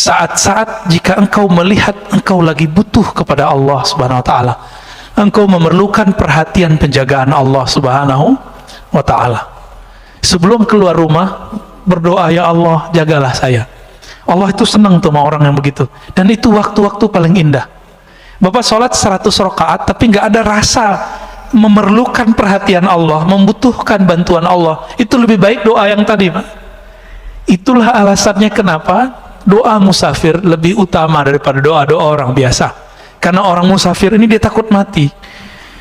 saat-saat jika engkau melihat engkau lagi butuh kepada Allah Subhanahu wa taala, engkau memerlukan perhatian penjagaan Allah Subhanahu wa taala. Sebelum keluar rumah berdoa, ya Allah jagalah saya. Allah itu senang tuh sama orang yang begitu, dan itu waktu-waktu paling indah. Bapak sholat 100 rakaat tapi nggak ada rasa memerlukan perhatian Allah, membutuhkan bantuan Allah, itu lebih baik doa yang tadi, Pak. Itulah alasannya kenapa doa musafir lebih utama daripada doa-doa orang biasa. Karena orang musafir ini dia takut mati.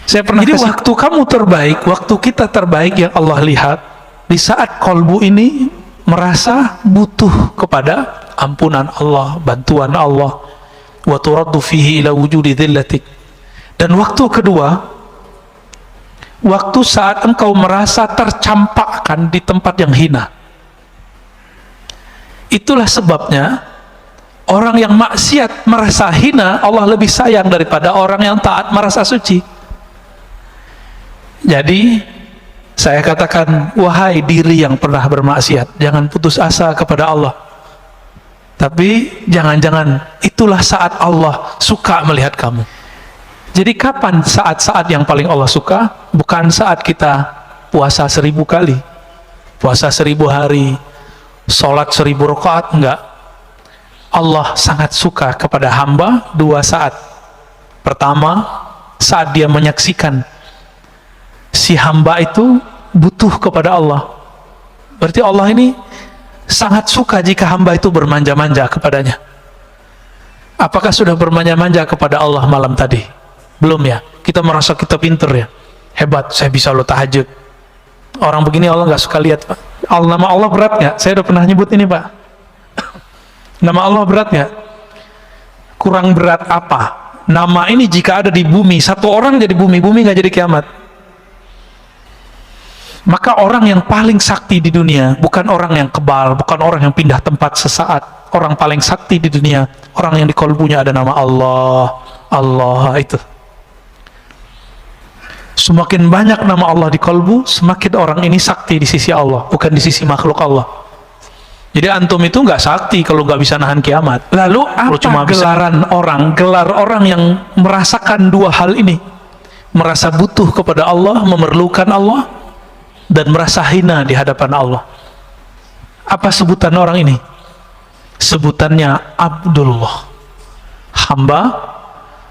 Saya pernah waktu kamu terbaik, waktu kita terbaik yang Allah lihat di saat kolbu ini merasa butuh kepada ampunan Allah, bantuan Allah. Wa turaddu fihi ila wujudi dhillatik. Dan waktu kedua, waktu saat engkau merasa tercampakkan di tempat yang hina. Itulah sebabnya orang yang maksiat merasa hina, Allah lebih sayang daripada orang yang taat merasa suci. Jadi saya katakan, wahai diri yang pernah bermaksiat, jangan putus asa kepada Allah. Tapi jangan-jangan itulah saat Allah suka melihat kamu. Jadi kapan saat-saat yang paling Allah suka? Bukan saat kita puasa 1000 kali, puasa 1000 hari, sholat 1000 rakaat, enggak. Allah sangat suka kepada hamba 2 saat. Pertama, saat dia menyaksikan si hamba itu butuh kepada Allah. Berarti Allah ini sangat suka jika hamba itu bermanja-manja kepadanya. Apakah sudah bermanja-manja kepada Allah malam tadi? Belum ya? Kita merasa kita pinter ya, hebat, saya bisa lo tahajud. Orang begini Allah nggak suka lihat, Pak. Nama Allah berat nggak? Saya udah pernah nyebut ini, Pak. Nama Allah berat nggak? Kurang berat apa? Nama ini jika ada di bumi, satu orang jadi bumi nggak jadi kiamat. Maka orang yang paling sakti di dunia bukan orang yang kebal, bukan orang yang pindah tempat sesaat. Orang paling sakti di dunia orang yang di kolbunya ada nama Allah. Allah itu. Semakin banyak nama Allah di kolbu, semakin orang ini sakti di sisi Allah, bukan di sisi makhluk Allah. Jadi antum itu nggak sakti kalau nggak bisa nahan kiamat. Lalu apa cuma gelar orang yang merasakan 2 hal ini, merasa butuh kepada Allah, memerlukan Allah, dan merasa hina di hadapan Allah? Apa sebutan orang ini? Sebutannya Abdullah, hamba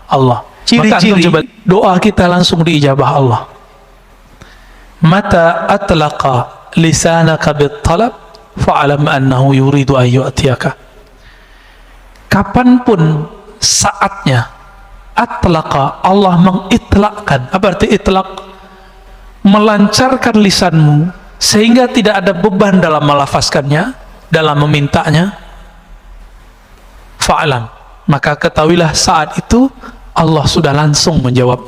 Allah. Ciri-ciri doa kita langsung diijabah Allah. Mata atlaqa lisanaka bit-talab fa'alam annahu yuridu an yu'tiyaka. Kapanpun saatnya atlaqa, Allah mengitlakkan. Apa arti itlak? Melancarkan lisanmu sehingga tidak ada beban dalam melafazkannya, dalam memintanya. Fa'alam, maka ketahuilah saat itu Allah sudah langsung menjawab.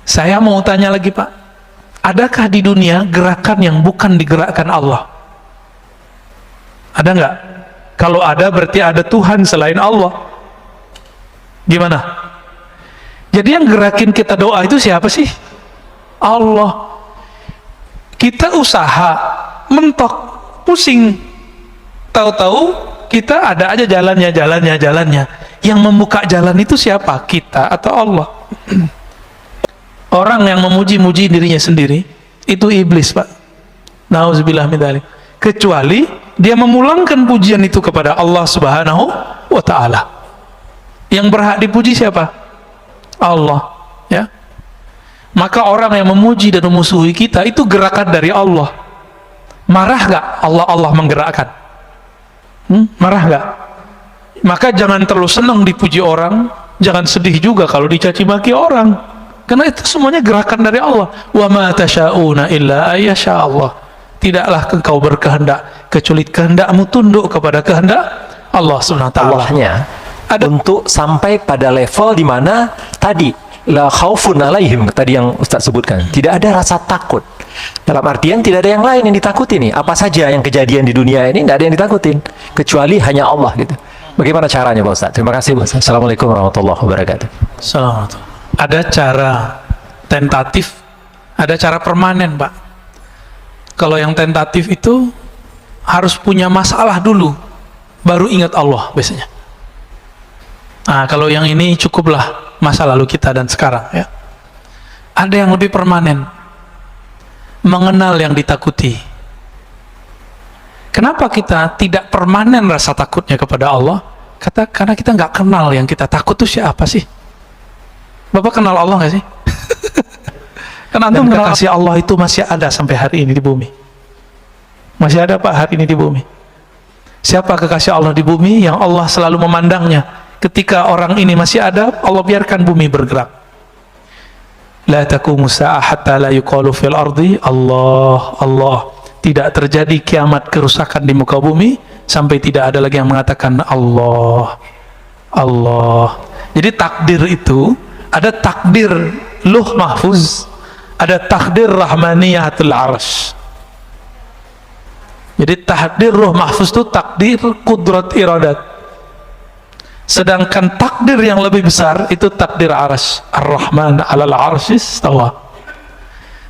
Saya mau tanya lagi, Pak, adakah di dunia gerakan yang bukan digerakkan Allah? Ada nggak? Kalau ada berarti ada Tuhan selain Allah. Gimana? Jadi yang gerakin kita doa itu siapa sih? Allah. Kita usaha, mentok, pusing, tahu-tahu kita ada aja jalannya. Yang membuka jalan itu siapa? Kita atau Allah? Orang yang memuji-muji dirinya sendiri itu iblis, Pak. Nauzubillah min dzalik. Kecuali dia memulangkan pujian itu kepada Allah Subhanahu wa taala. Yang berhak dipuji siapa? Allah, ya. Maka orang yang memuji dan memusuhi kita itu gerakan dari Allah. Marah gak Allah menggerakkan? Marah gak? Maka jangan terlalu senang dipuji orang, jangan sedih juga kalau dicaci maki orang, karena itu semuanya gerakan dari Allah. Wa ma tasyauna illa ayyasha Allah. Tidaklah engkau berkehendak kecuali kehendakmu tunduk kepada kehendak Allah Subhanahu wa taala. Allahnya untuk sampai pada level di mana tadi la khaufun alaihim, tadi yang Ustaz sebutkan, tidak ada rasa takut. Dalam artian tidak ada yang lain yang ditakuti nih. Apa saja yang kejadian di dunia ini tidak ada yang ditakutin kecuali hanya Allah gitu. Bagaimana caranya, Pak Ustaz? Terima kasih, Pak Ustaz. Assalamualaikum warahmatullahi wabarakatuh. Assalamualaikum. Ada cara tentatif, ada cara permanen, Pak. Kalau yang tentatif itu harus punya masalah dulu, baru ingat Allah biasanya. Nah, kalau yang ini cukuplah masa lalu kita dan sekarang ya. Ada yang lebih permanen, mengenal yang ditakuti. Kenapa kita tidak permanen rasa takutnya kepada Allah? Karena kita nggak kenal yang kita takut itu siapa sih? Bapak kenal Allah nggak sih? Kan antum kenal kasih Allah itu masih ada sampai hari ini di bumi. Masih ada Pak hari ini di bumi. Siapa kekasih Allah di bumi yang Allah selalu memandangnya? Ketika orang ini masih ada, Allah biarkan bumi bergerak. La taqumu sa'ah hatta la yuqalu fil ardi Allah, Allah. Tidak terjadi kiamat kerusakan di muka bumi sampai tidak ada lagi yang mengatakan Allah, Allah. Jadi takdir itu ada takdir luh mahfuz, ada takdir rahmaniyatul arsy. Jadi takdir ruh mahfuz itu takdir kudrat iradat. Sedangkan takdir yang lebih besar itu takdir arsy. Ar-Rahman 'alal 'arsy istawa.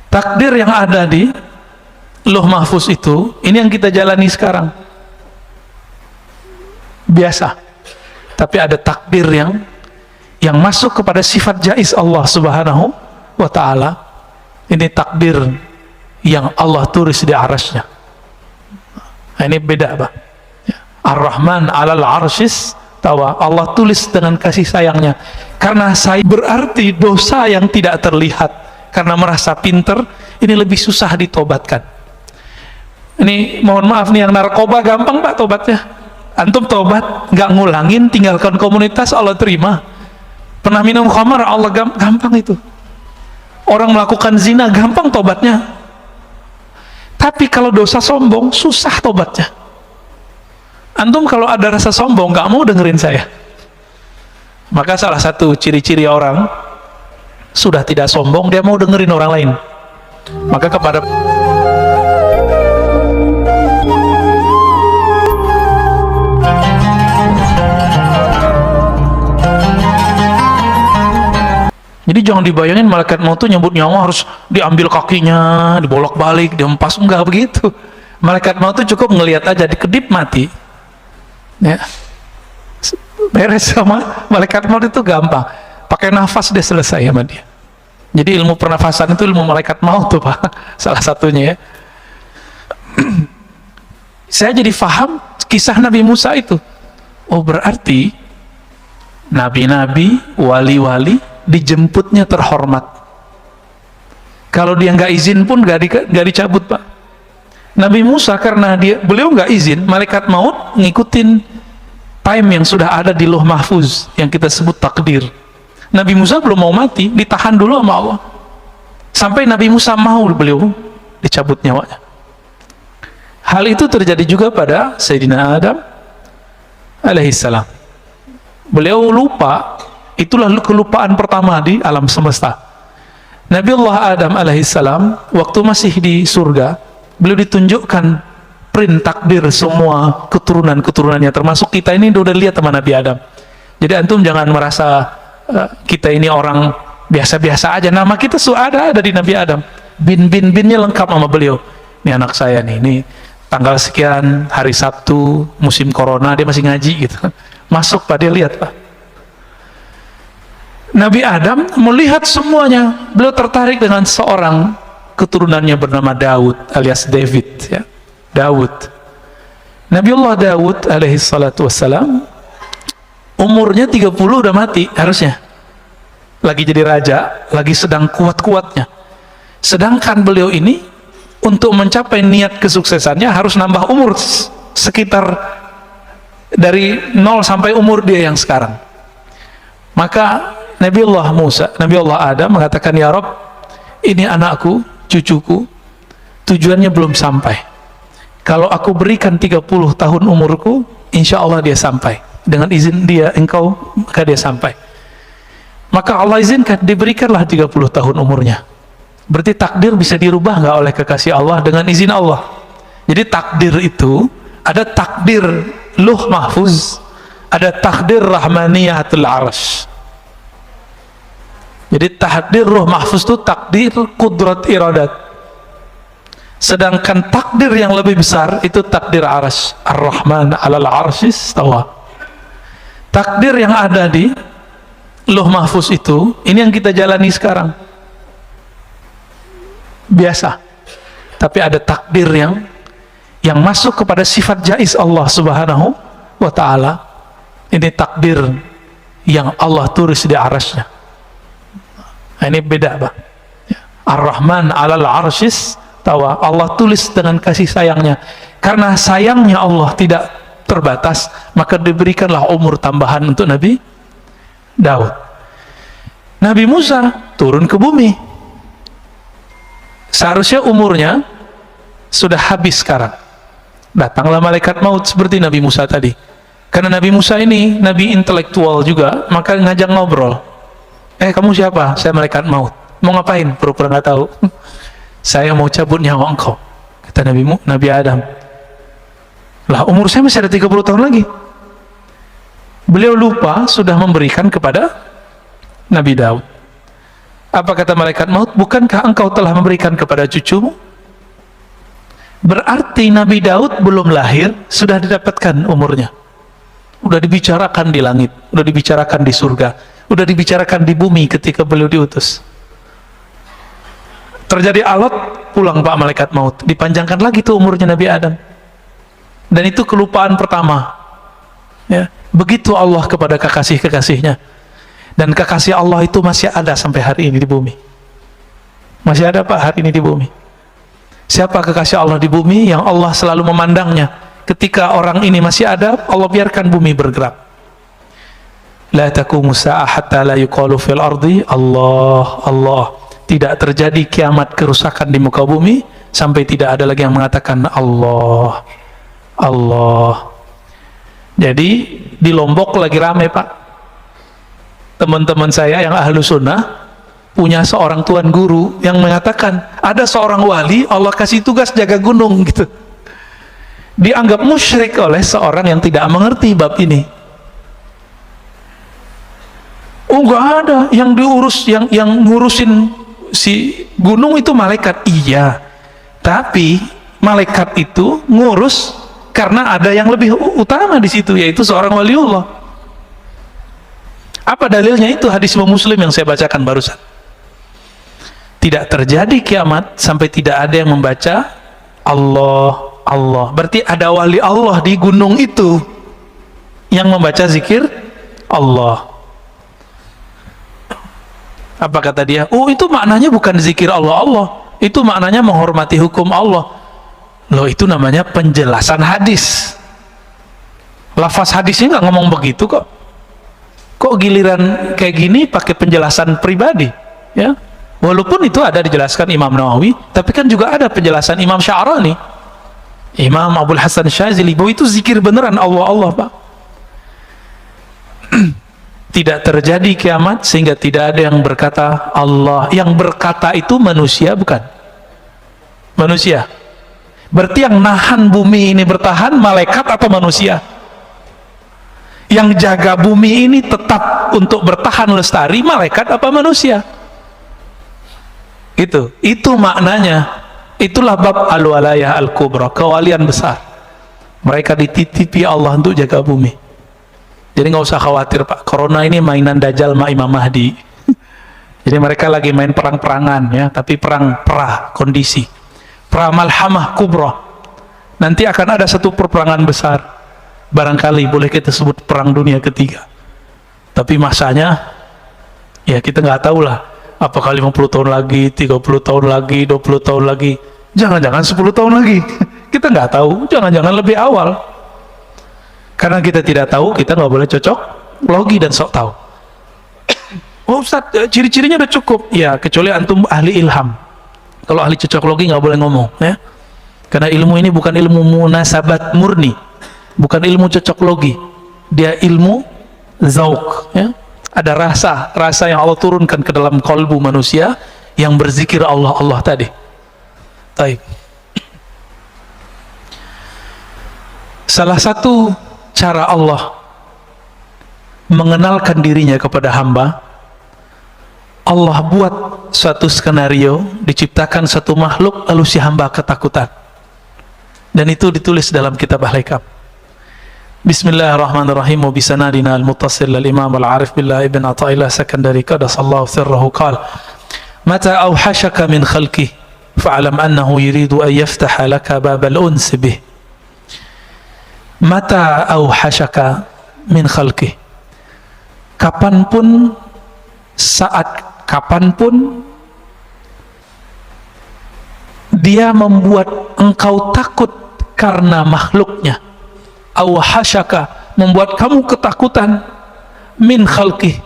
Takdir yang ada di luh mahfuz itu, ini yang kita jalani sekarang. Biasa. Tapi ada takdir yang masuk kepada sifat jaiz Allah Subhanahu wa ta'ala. Ini takdir yang Allah tulis di arasnya. Nah, ini beda Pak. Ar-Rahman 'alal 'arsyis tawa. Allah tulis dengan kasih sayangnya. Karena saya berarti dosa yang tidak terlihat, karena merasa pinter, ini lebih susah ditobatkan. Ini mohon maaf nih, yang narkoba gampang Pak tobatnya. Antum tobat, nggak ngulangin, tinggalkan komunitas, Allah terima. Pernah minum khamar, Allah gampang itu. Orang melakukan zina, gampang tobatnya. Tapi kalau dosa sombong, susah tobatnya. Antum kalau ada rasa sombong, nggak mau dengerin saya. Maka salah satu ciri-ciri orang sudah tidak sombong, dia mau dengerin orang lain. Maka kepada jadi jangan dibayangin malaikat maut itu nyebut nyawa harus diambil kakinya, dibolak-balik, dihempas, enggak begitu. Malaikat maut itu cukup ngelihat aja, dikedip mati. Ya. Beres sama malaikat maut itu gampang. Pakai nafas dia selesai sama dia. Jadi ilmu pernafasan itu ilmu malaikat maut tuh Pak. Salah satunya ya. Saya jadi faham kisah Nabi Musa itu. Oh berarti nabi-nabi, wali-wali dijemputnya terhormat. Kalau dia nggak izin pun nggak dicabut Pak. Nabi Musa karena beliau nggak izin, malaikat maut ngikutin time yang sudah ada di Lauh Mahfuz yang kita sebut takdir. Nabi Musa belum mau mati, ditahan dulu sama Allah. Sampai Nabi Musa mau beliau dicabut nyawanya. Hal itu terjadi juga pada Sayyidina Adam alaihissalam. Beliau lupa. Itulah kelupaan pertama di alam semesta. Nabi Allah Adam alaihissalam waktu masih di surga, beliau ditunjukkan print takdir semua keturunan-keturunannya, termasuk kita ini udah lihat sama Nabi Adam. Jadi antum jangan merasa kita ini orang biasa-biasa aja. Nama kita sudah ada di Nabi Adam. Bin-binnya lengkap sama beliau. Ini anak saya nih, ini tanggal sekian hari Sabtu musim corona dia masih ngaji gitu. Masuk Pak, dia lihat Pak. Nabi Adam melihat semuanya, beliau tertarik dengan seorang keturunannya bernama Daud alias David ya. Daud. Nabi Allah Daud alaihi salatu wassalam umurnya 30 udah mati harusnya. Lagi jadi raja, lagi sedang kuat-kuatnya. Sedangkan beliau ini untuk mencapai niat kesuksesannya harus nambah umur sekitar dari 0 sampai umur dia yang sekarang. Maka Nabi Allah Adam mengatakan, ya Rob, ini anakku, cucuku, tujuannya belum sampai. Kalau aku berikan 30 tahun umurku, insya Allah dia sampai. Dengan izin dia, engkau, maka dia sampai. Maka Allah izinkan, diberikanlah 30 tahun umurnya. Berarti takdir bisa dirubah nggak oleh kekasih Allah dengan izin Allah. Jadi takdir itu, ada takdir luh mahfuz, ada takdir rahmaniyatul arsy. Jadi takdir ruh mahfuz itu takdir kudrat iradat. Sedangkan takdir yang lebih besar itu takdir arsy. Ar-Rahman 'alal 'arsy istawa. Takdir yang ada di Lauh Mahfuz itu, ini yang kita jalani sekarang. Biasa. Tapi ada takdir yang masuk kepada sifat jaiz Allah Subhanahu wa ta'ala. Ini takdir yang Allah tulis di arasnya. Nah, ini beda, Pak. Ar-Rahman 'alal 'arsy istawa. Allah tulis dengan kasih sayangnya. Karena sayangnya Allah tidak terbatas, maka diberikanlah umur tambahan untuk Nabi Daud. Nabi Musa turun ke bumi. Seharusnya umurnya sudah habis sekarang. Datanglah malaikat maut seperti Nabi Musa tadi. Karena Nabi Musa ini Nabi intelektual juga, maka ngajak ngobrol. Kamu siapa? Saya malaikat maut. Mau ngapain? Pura-pura nggak tahu. Saya mau cabut nyawa engkau, kata Nabi Adam. Lah, umur saya masih ada 30 tahun lagi. Beliau lupa sudah memberikan kepada Nabi Daud. Apa kata malaikat maut? Bukankah engkau telah memberikan kepada cucumu? Berarti Nabi Daud belum lahir sudah didapatkan umurnya. Udah dibicarakan di langit, udah dibicarakan di surga, udah dibicarakan di bumi ketika beliau diutus. Terjadi alot, pulang Pak malaikat maut, dipanjangkan lagi tuh umurnya Nabi Adam. Dan itu kelupaan pertama. Ya, begitu Allah kepada kekasih-kekasihnya. Dan kekasih Allah itu masih ada sampai hari ini di bumi. Masih ada Pak hari ini di bumi. Siapa kekasih Allah di bumi yang Allah selalu memandangnya? Ketika orang ini masih ada, Allah biarkan bumi bergerak. La taqumu sa'ah hatta la yuqalu fil ardi Allah, Allah. Tidak terjadi kiamat kerusakan di muka bumi sampai tidak ada lagi yang mengatakan Allah, Allah. Jadi di Lombok lagi rame Pak. Teman-teman saya yang ahlu sunnah punya seorang tuan guru yang mengatakan ada seorang wali Allah kasih tugas jaga gunung gitu. Dianggap musyrik oleh seorang yang tidak mengerti bab ini. Oh, nggak ada yang diurus, yang ngurusin si gunung itu malaikat. Iya, tapi malaikat itu ngurus karena ada yang lebih utama di situ, yaitu seorang waliullah. Apa dalilnya? Itu hadis Muslim yang saya bacakan barusan. Tidak terjadi kiamat sampai tidak ada yang membaca Allah, Allah. Berarti ada wali Allah di gunung itu yang membaca zikir Allah. Apa kata dia? Oh, itu maknanya bukan zikir Allah, Allah. Itu maknanya menghormati hukum Allah. Loh, itu namanya penjelasan hadis. Lafaz hadisnya nggak ngomong begitu kok. Kok giliran kayak gini pakai penjelasan pribadi? Ya, walaupun itu ada dijelaskan Imam Nawawi, tapi kan juga ada penjelasan Imam Sya'rani, Imam Abdul Hasan Syazili, bahwa itu zikir beneran Allah, Allah Pak. Tidak terjadi kiamat sehingga tidak ada yang berkata Allah. Yang berkata itu manusia, bukan? Manusia. Berarti yang nahan bumi ini bertahan malaikat atau manusia? Yang jaga bumi ini tetap untuk bertahan lestari malaikat apa manusia? Itu maknanya. Itulah bab al-walayah al-kubra, kewalian besar. Mereka dititipi Allah untuk jaga bumi. Jadi nggak usah khawatir Pak, corona ini mainan Dajjal sama Imam Mahdi. Jadi mereka lagi main perang-perangan ya, tapi perang perah kondisi. Perang malhamah kubra. Nanti akan ada satu perperangan besar. Barangkali boleh kita sebut perang dunia ketiga. Tapi masanya ya kita nggak tahu lah. Apakah 50 tahun lagi, 30 tahun lagi, 20 tahun lagi. Jangan-jangan 10 tahun lagi. Kita nggak tahu, jangan-jangan lebih awal. Karena kita tidak tahu, kita nggak boleh cocok logi dan sok tahu. Oh Ustaz, ciri-cirinya udah cukup. Ya, kecuali antum ahli ilham. Kalau ahli cocok logi nggak boleh ngomong, ya. Karena ilmu ini bukan ilmu munasabat murni, bukan ilmu cocok logi. Dia ilmu zauk, ya. Ada rasa yang Allah turunkan ke dalam kalbu manusia yang berzikir Allah, Allah tadi. Taib. Salah satu cara Allah mengenalkan dirinya kepada hamba, Allah buat suatu skenario, diciptakan satu makhluk, lalu si hamba ketakutan. Dan itu ditulis dalam kitab Ahl Hikam. Bismillahirrahmanirrahim. Bisanadina al-muttasil al-imam al-arif billah ibn Athaillah Sakandari qadasallahu sirrahu qala mata awhashaka min khalqih fa'alam annahu yuridu an yaftaha laka bab al-uns bih. Mata awhashaka min khalqih, kapanpun, saat kapanpun dia membuat engkau takut karena makhluknya. Awhashaka, membuat kamu ketakutan, min khalqih,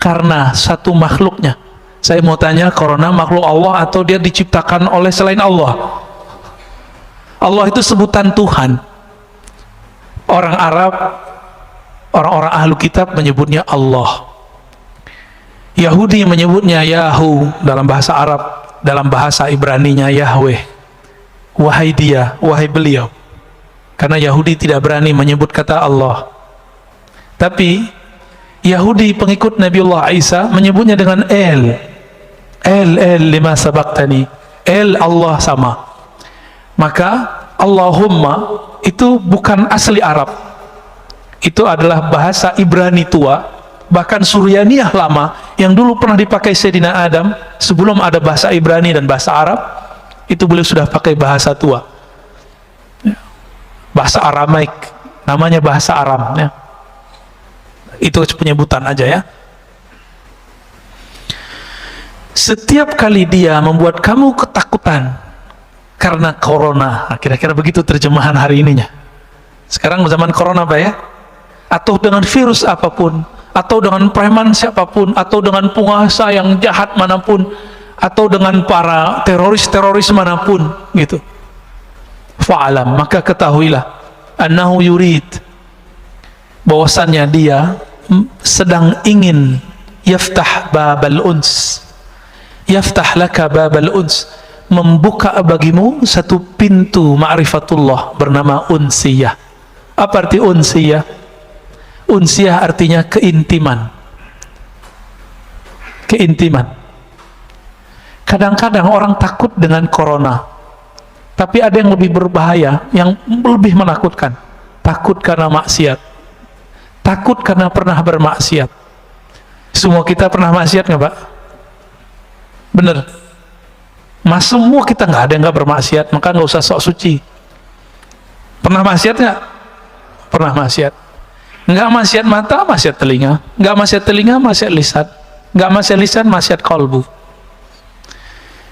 karena satu makhluknya. Saya mau tanya, corona makhluk Allah atau dia diciptakan oleh selain Allah? Allah itu sebutan Tuhan. Orang Arab, orang-orang ahlu kitab menyebutnya Allah. Yahudi menyebutnya Yahu dalam bahasa Arab, dalam bahasa Ibraninya Yahweh. Wahai dia, wahai beliau. Karena Yahudi tidak berani menyebut kata Allah. Tapi Yahudi pengikut Nabiullah Isa menyebutnya dengan El lima sabaktani. El Allah sama. Maka Allahumma itu bukan asli Arab. Itu adalah bahasa Ibrani tua, bahkan Suryaniyah lama yang dulu pernah dipakai Sayyidina Adam sebelum ada bahasa Ibrani dan bahasa Arab. Itu beliau sudah pakai bahasa tua, bahasa Aramaik, namanya bahasa Aram ya. Itu penyebutan aja ya. Setiap kali dia membuat kamu ketakutan karena corona, kira-kira begitu terjemahan hari ininya. Sekarang zaman corona Pak ya, atau dengan virus apapun, atau dengan preman siapapun, atau dengan penguasa yang jahat manapun, atau dengan para teroris manapun gitu. Fa'alam, maka ketahuilah annahu yurid, bahwasannya dia sedang ingin yaftah babal uns, yaftah laka babal uns, membuka bagimu satu pintu ma'rifatullah bernama unsiyah. Apa arti unsiyah? Unsiyah artinya keintiman. Keintiman. Kadang-kadang orang takut dengan corona, tapi ada yang lebih berbahaya, yang lebih menakutkan. Takut karena maksiat, takut karena pernah bermaksiat. Semua kita pernah maksiat nggak Pak? Bener? Mas, semua kita nggak ada yang nggak bermaksiat, maka nggak usah sok suci. Pernah maksiat nggak? Pernah maksiat. Nggak maksiat mata, maksiat telinga. Nggak maksiat telinga, maksiat lisan. Nggak maksiat lisan, maksiat kolbu.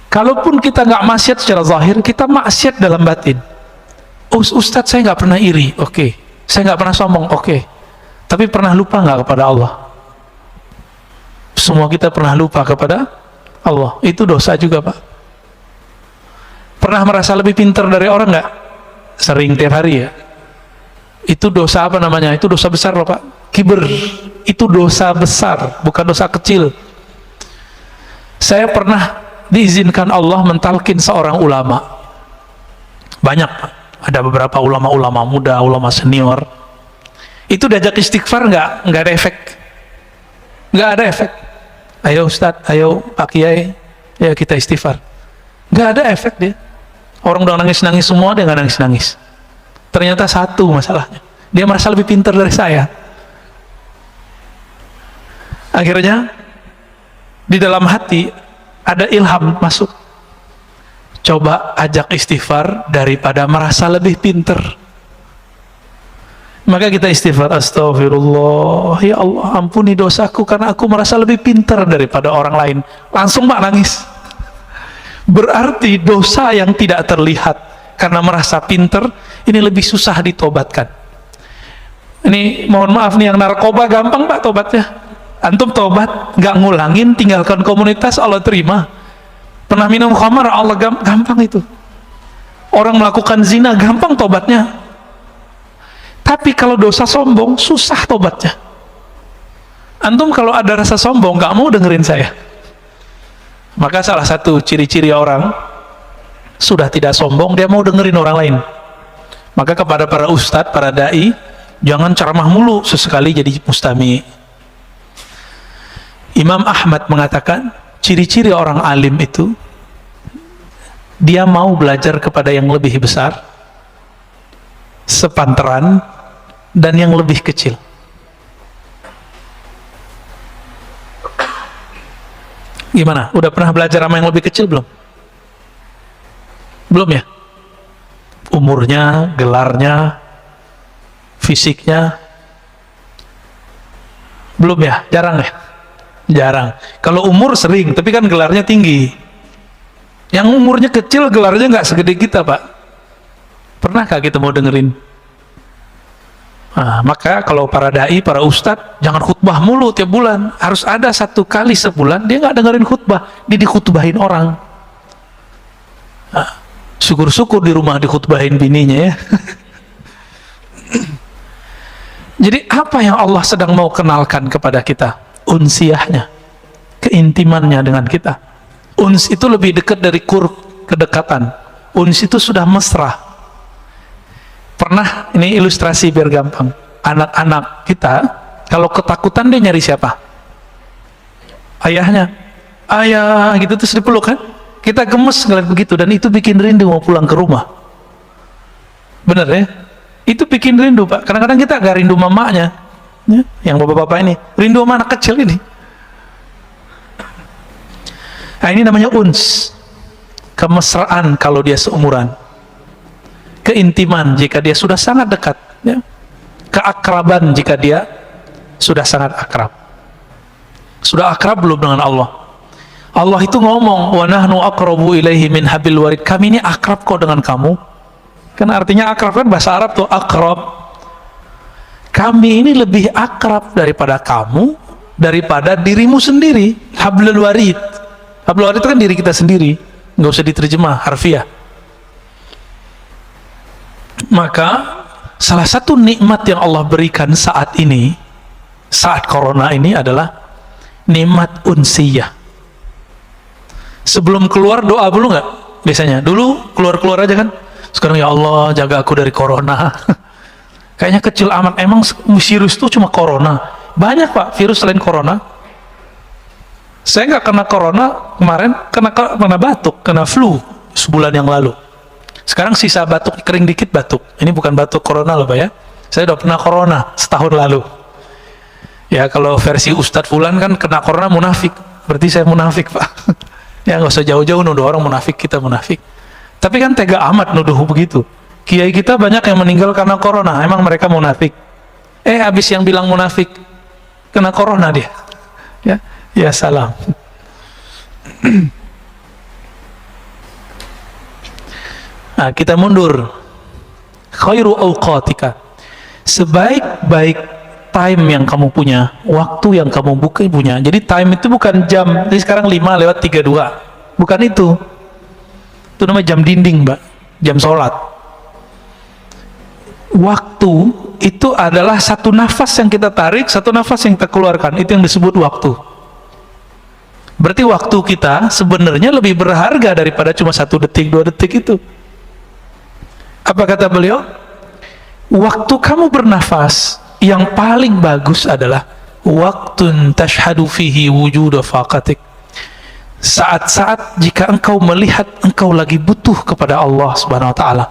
Kalaupun kita nggak maksiat secara zahir, kita maksiat dalam batin. Ustadz, saya nggak pernah iri, oke. Saya nggak pernah sombong, oke. Tapi pernah lupa nggak kepada Allah? Semua kita pernah lupa kepada Allah. Itu dosa juga Pak. Pernah merasa lebih pintar dari orang nggak? Sering, tiap hari ya. Itu dosa apa namanya? Itu dosa besar loh Pak. Kiber. Itu dosa besar, bukan dosa kecil. Saya pernah diizinkan Allah mentalkin seorang ulama. Banyak Pak. Ada beberapa ulama-ulama muda, ulama senior. Itu diajak istighfar nggak ada efek. Nggak ada efek. Ayo Ustadz, ayo Pak Kiai, ya kita istighfar. Nggak ada efek dia. Orang udah nangis-nangis semua, dia nggak nangis-nangis. Ternyata satu masalahnya, dia merasa lebih pintar dari saya. Akhirnya di dalam hati ada ilham masuk, coba ajak istighfar daripada merasa lebih pintar. Maka kita istighfar, astagfirullah, ya Allah ampuni dosaku karena aku merasa lebih pintar daripada orang lain. Langsung Pak nangis. Berarti dosa yang tidak terlihat karena merasa pintar ini lebih susah ditobatkan. Ini mohon maaf nih, yang narkoba gampang Pak tobatnya. Antum tobat, nggak ngulangin, tinggalkan komunitas, Allah terima. Pernah minum khamar, Allah gampang itu. Orang melakukan zina, gampang tobatnya. Tapi kalau dosa sombong, susah tobatnya. Antum kalau ada rasa sombong, nggak mau dengerin saya. Maka salah satu ciri-ciri orang sudah tidak sombong, dia mau dengerin orang lain. Maka kepada para ustadz, para dai, jangan ceramah mulu, sesekali jadi mustami. Imam Ahmad mengatakan ciri-ciri orang alim itu dia mau belajar kepada yang lebih besar, sepantaran, dan yang lebih kecil. Gimana? Udah pernah belajar sama yang lebih kecil belum? Belum ya? Umurnya, gelarnya, fisiknya, belum ya? Jarang ya? Jarang. Kalau umur sering, tapi kan gelarnya tinggi. Yang umurnya kecil, gelarnya nggak segede kita, Pak. Pernahkah kita mau dengerin? Nah, maka kalau para dai, para ustadz, jangan khutbah mulu tiap bulan. Harus ada 1 kali sebulan dia nggak dengerin khutbah, dia dikhutbahin orang. Nah, syukur-syukur di rumah dikhutbahin bininya ya. Jadi apa yang Allah sedang mau kenalkan kepada kita? Unsiyahnya, keintimannya dengan kita. Uns itu lebih dekat dari qurb, kedekatan. Uns itu sudah mesra. Pernah, ini ilustrasi biar gampang. Anak-anak kita kalau ketakutan dia nyari siapa? Ayahnya. Ayah gitu terus dipeluk kan? Kita gemes ngeliat begitu, dan itu bikin rindu mau pulang ke rumah. Bener ya? Itu bikin rindu, Pak. Kadang-kadang kita gak rindu mamanya ya? Yang bapak-bapak ini rindu sama anak kecil ini. Nah, ini namanya uns, kemesraan kalau dia seumuran, keintiman jika dia sudah sangat dekat ya? Keakraban jika dia sudah sangat akrab. Sudah akrab belum dengan Allah? Allah itu ngomong, wa nahnu aqrabu ilaihi min hablil warid. Kami ini akrab kok dengan kamu. Kan artinya akrab kan bahasa Arab tuh akrab. Kami ini lebih akrab daripada kamu, daripada dirimu sendiri. Hablul warid. Hablul warid itu kan diri kita sendiri, nggak usah diterjemah harfiah. Maka salah satu nikmat yang Allah berikan saat ini, saat corona ini adalah nikmat unsiyah. Sebelum keluar doa dulu nggak? Biasanya dulu keluar-keluar aja kan. Sekarang ya Allah jaga aku dari corona. Kayaknya kecil amat. Emang virus itu cuma corona? Banyak Pak virus selain corona. Saya nggak kena corona kemarin, kena batuk, kena flu sebulan yang lalu. Sekarang sisa batuk, kering dikit batuk. Ini bukan batuk corona loh Pak ya. Saya udah pernah corona setahun lalu. Ya kalau versi Ustadz Fulan kan kena corona munafik. Berarti saya munafik Pak. Ya nggak usah jauh-jauh nuduh orang munafik, kita munafik. Tapi kan tega amat nuduh begitu. Kiai kita banyak yang meninggal karena corona. Emang mereka munafik? Habis yang bilang munafik kena corona dia. Ya salam. Nah, kita mundur. Khairu awqatika. Sebaik-baik time yang kamu punya, waktu yang kamu punya. Jadi time itu bukan jam. Jadi sekarang 5:32. Bukan itu. Itu namanya jam dinding, Mbak. Jam sholat. Waktu itu adalah satu nafas yang kita tarik, satu nafas yang kita keluarkan. Itu yang disebut waktu. Berarti waktu kita sebenarnya lebih berharga daripada cuma 1 detik, 2 detik itu. Apa kata beliau? Waktu kamu bernafas, yang paling bagus adalah waktun tashhadu fihi wujuda faqatik. Saat-saat jika engkau melihat engkau lagi butuh kepada Allah Subhanahu wa taala.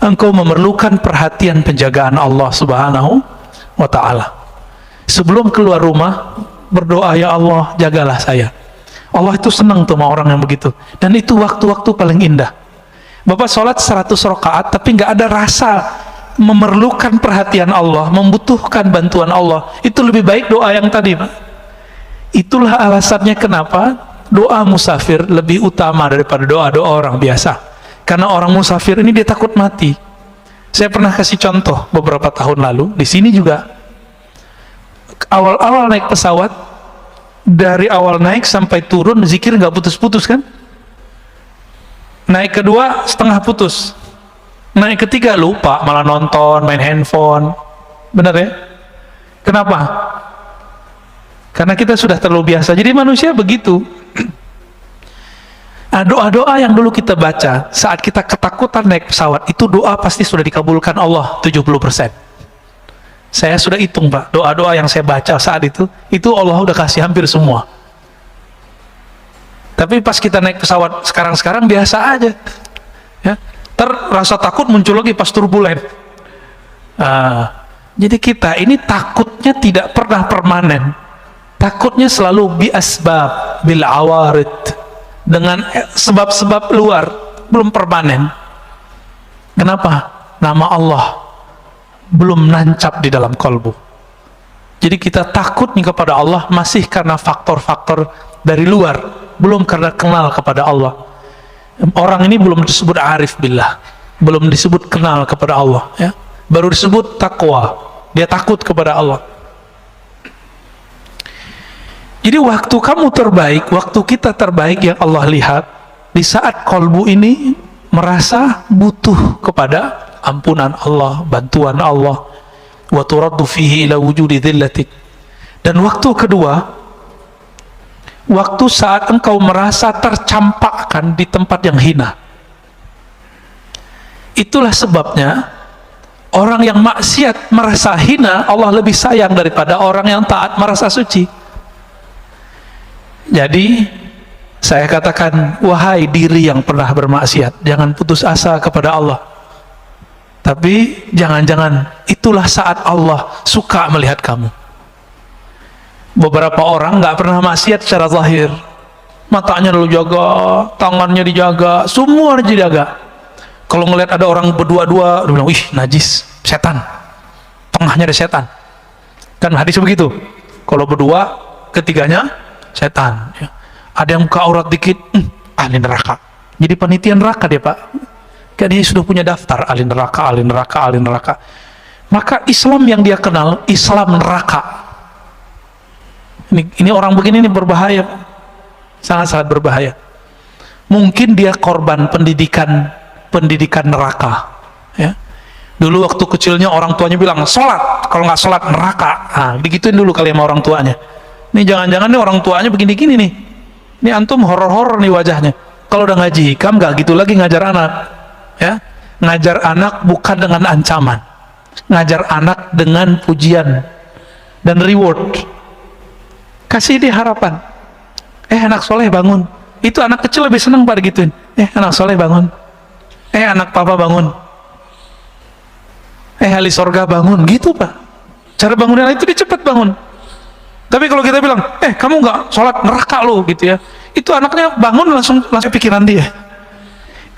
Engkau memerlukan perhatian penjagaan Allah Subhanahu wa taala. Sebelum keluar rumah, berdoa, ya Allah, jagalah saya. Allah itu senang tuh sama orang yang begitu. Dan itu waktu-waktu paling indah. Bapak sholat 100 rakaat tapi nggak ada rasa memerlukan perhatian Allah, membutuhkan bantuan Allah. Itu lebih baik doa yang tadi, Pak. Itulah alasannya kenapa doa musafir lebih utama daripada doa-doa orang biasa. Karena orang musafir ini dia takut mati. Saya pernah kasih contoh beberapa tahun lalu, di sini juga. Awal-awal naik pesawat, dari awal naik sampai turun zikir nggak putus-putus kan? Naik kedua setengah putus, naik ketiga lupa, malah nonton, main handphone. Benar ya? Kenapa? Karena kita sudah terlalu biasa. Jadi manusia begitu. Doa-doa yang dulu kita baca saat kita ketakutan naik pesawat, itu doa pasti sudah dikabulkan Allah 70%. Saya sudah hitung Pak, doa-doa yang saya baca saat itu Allah udah kasih hampir semua. Tapi pas kita naik pesawat sekarang biasa aja. Ya, rasa takut muncul lagi pas turbulen. Jadi kita ini takutnya tidak pernah permanen. Takutnya selalu bi asbab, bil awarid, dengan sebab-sebab luar, belum permanen. Kenapa? Nama Allah belum nancap di dalam kalbu. Jadi kita takutnya kepada Allah masih karena faktor-faktor dari luar, belum karena kenal kepada Allah. Orang ini belum disebut arif billah, belum disebut kenal kepada Allah, ya. Baru disebut takwa, dia takut kepada Allah. Jadi waktu kamu terbaik, waktu kita terbaik yang Allah lihat, di saat kalbu ini merasa butuh kepada ampunan Allah, bantuan Allah, wa turaddu fihi ila wujudi dhillatik. Dan waktu kedua, waktu saat engkau merasa tercampakkan di tempat yang hina. Itulah sebabnya orang yang maksiat merasa hina, Allah lebih sayang daripada orang yang taat merasa suci. Jadi saya katakan, wahai diri yang pernah bermaksiat, jangan putus asa kepada Allah. Tapi jangan-jangan itulah saat Allah suka melihat kamu. Beberapa orang nggak pernah maksiat secara zahir, matanya dulu jaga, tangannya dijaga, semua dijaga. Kalau ngelihat ada orang berdua-dua, dia bilang, wih najis, setan, tengahnya ada setan. Kan hadis begitu. Kalau berdua, ketiganya setan, ya. Ada yang buka aurat dikit, ahli neraka. Jadi panitia neraka dia, Pak. Kan dia sudah punya daftar ahli neraka, ahli neraka, ahli neraka. Maka Islam yang dia kenal Islam neraka. Ini orang begini ini berbahaya, sangat-sangat berbahaya. Mungkin dia korban pendidikan neraka, ya. Dulu waktu kecilnya orang tuanya bilang sholat, kalau nggak sholat neraka. Nah, digituin dulu kali sama orang tuanya. Ini jangan-jangan nih orang tuanya begini-gini nih. Ini antum horor-horor nih wajahnya. Kalau udah ngaji hikam nggak gitu lagi ngajar anak, ya. Ngajar anak bukan dengan ancaman, ngajar anak dengan pujian dan reward. Kasih dia harapan. Anak soleh bangun. Itu anak kecil lebih senang pada gituin. Anak soleh bangun. Anak papa bangun. Ahli sorga bangun. Gitu, Pak. Cara bangunnya itu dia cepat bangun. Tapi kalau kita bilang, kamu nggak sholat neraka lo, gitu ya, itu anaknya bangun langsung pikiran dia.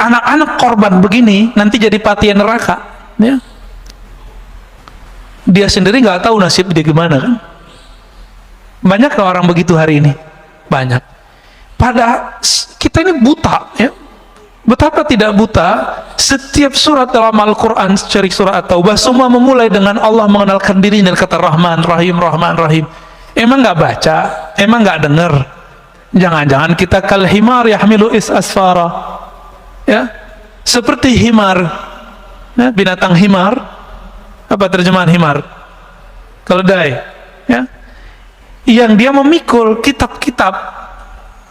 Anak-anak korban begini nanti jadi patian neraka, ya. Dia sendiri nggak tahu nasib dia gimana, kan? Banyak orang begitu hari ini, banyak. Pada kita ini buta, ya. Betapa tidak buta. Setiap surat dalam Al-Quran, cari surat At-Taubah, semua memulai dengan Allah mengenalkan diri dan kata Rahman, Rahim, Rahman, Rahim. Emang nggak baca? Emang nggak dengar? Jangan-jangan kita kal himar yahmilu asfara, ya, seperti himar, ya, binatang himar. Apa terjemahan himar? Keledai, ya, yang dia memikul kitab-kitab,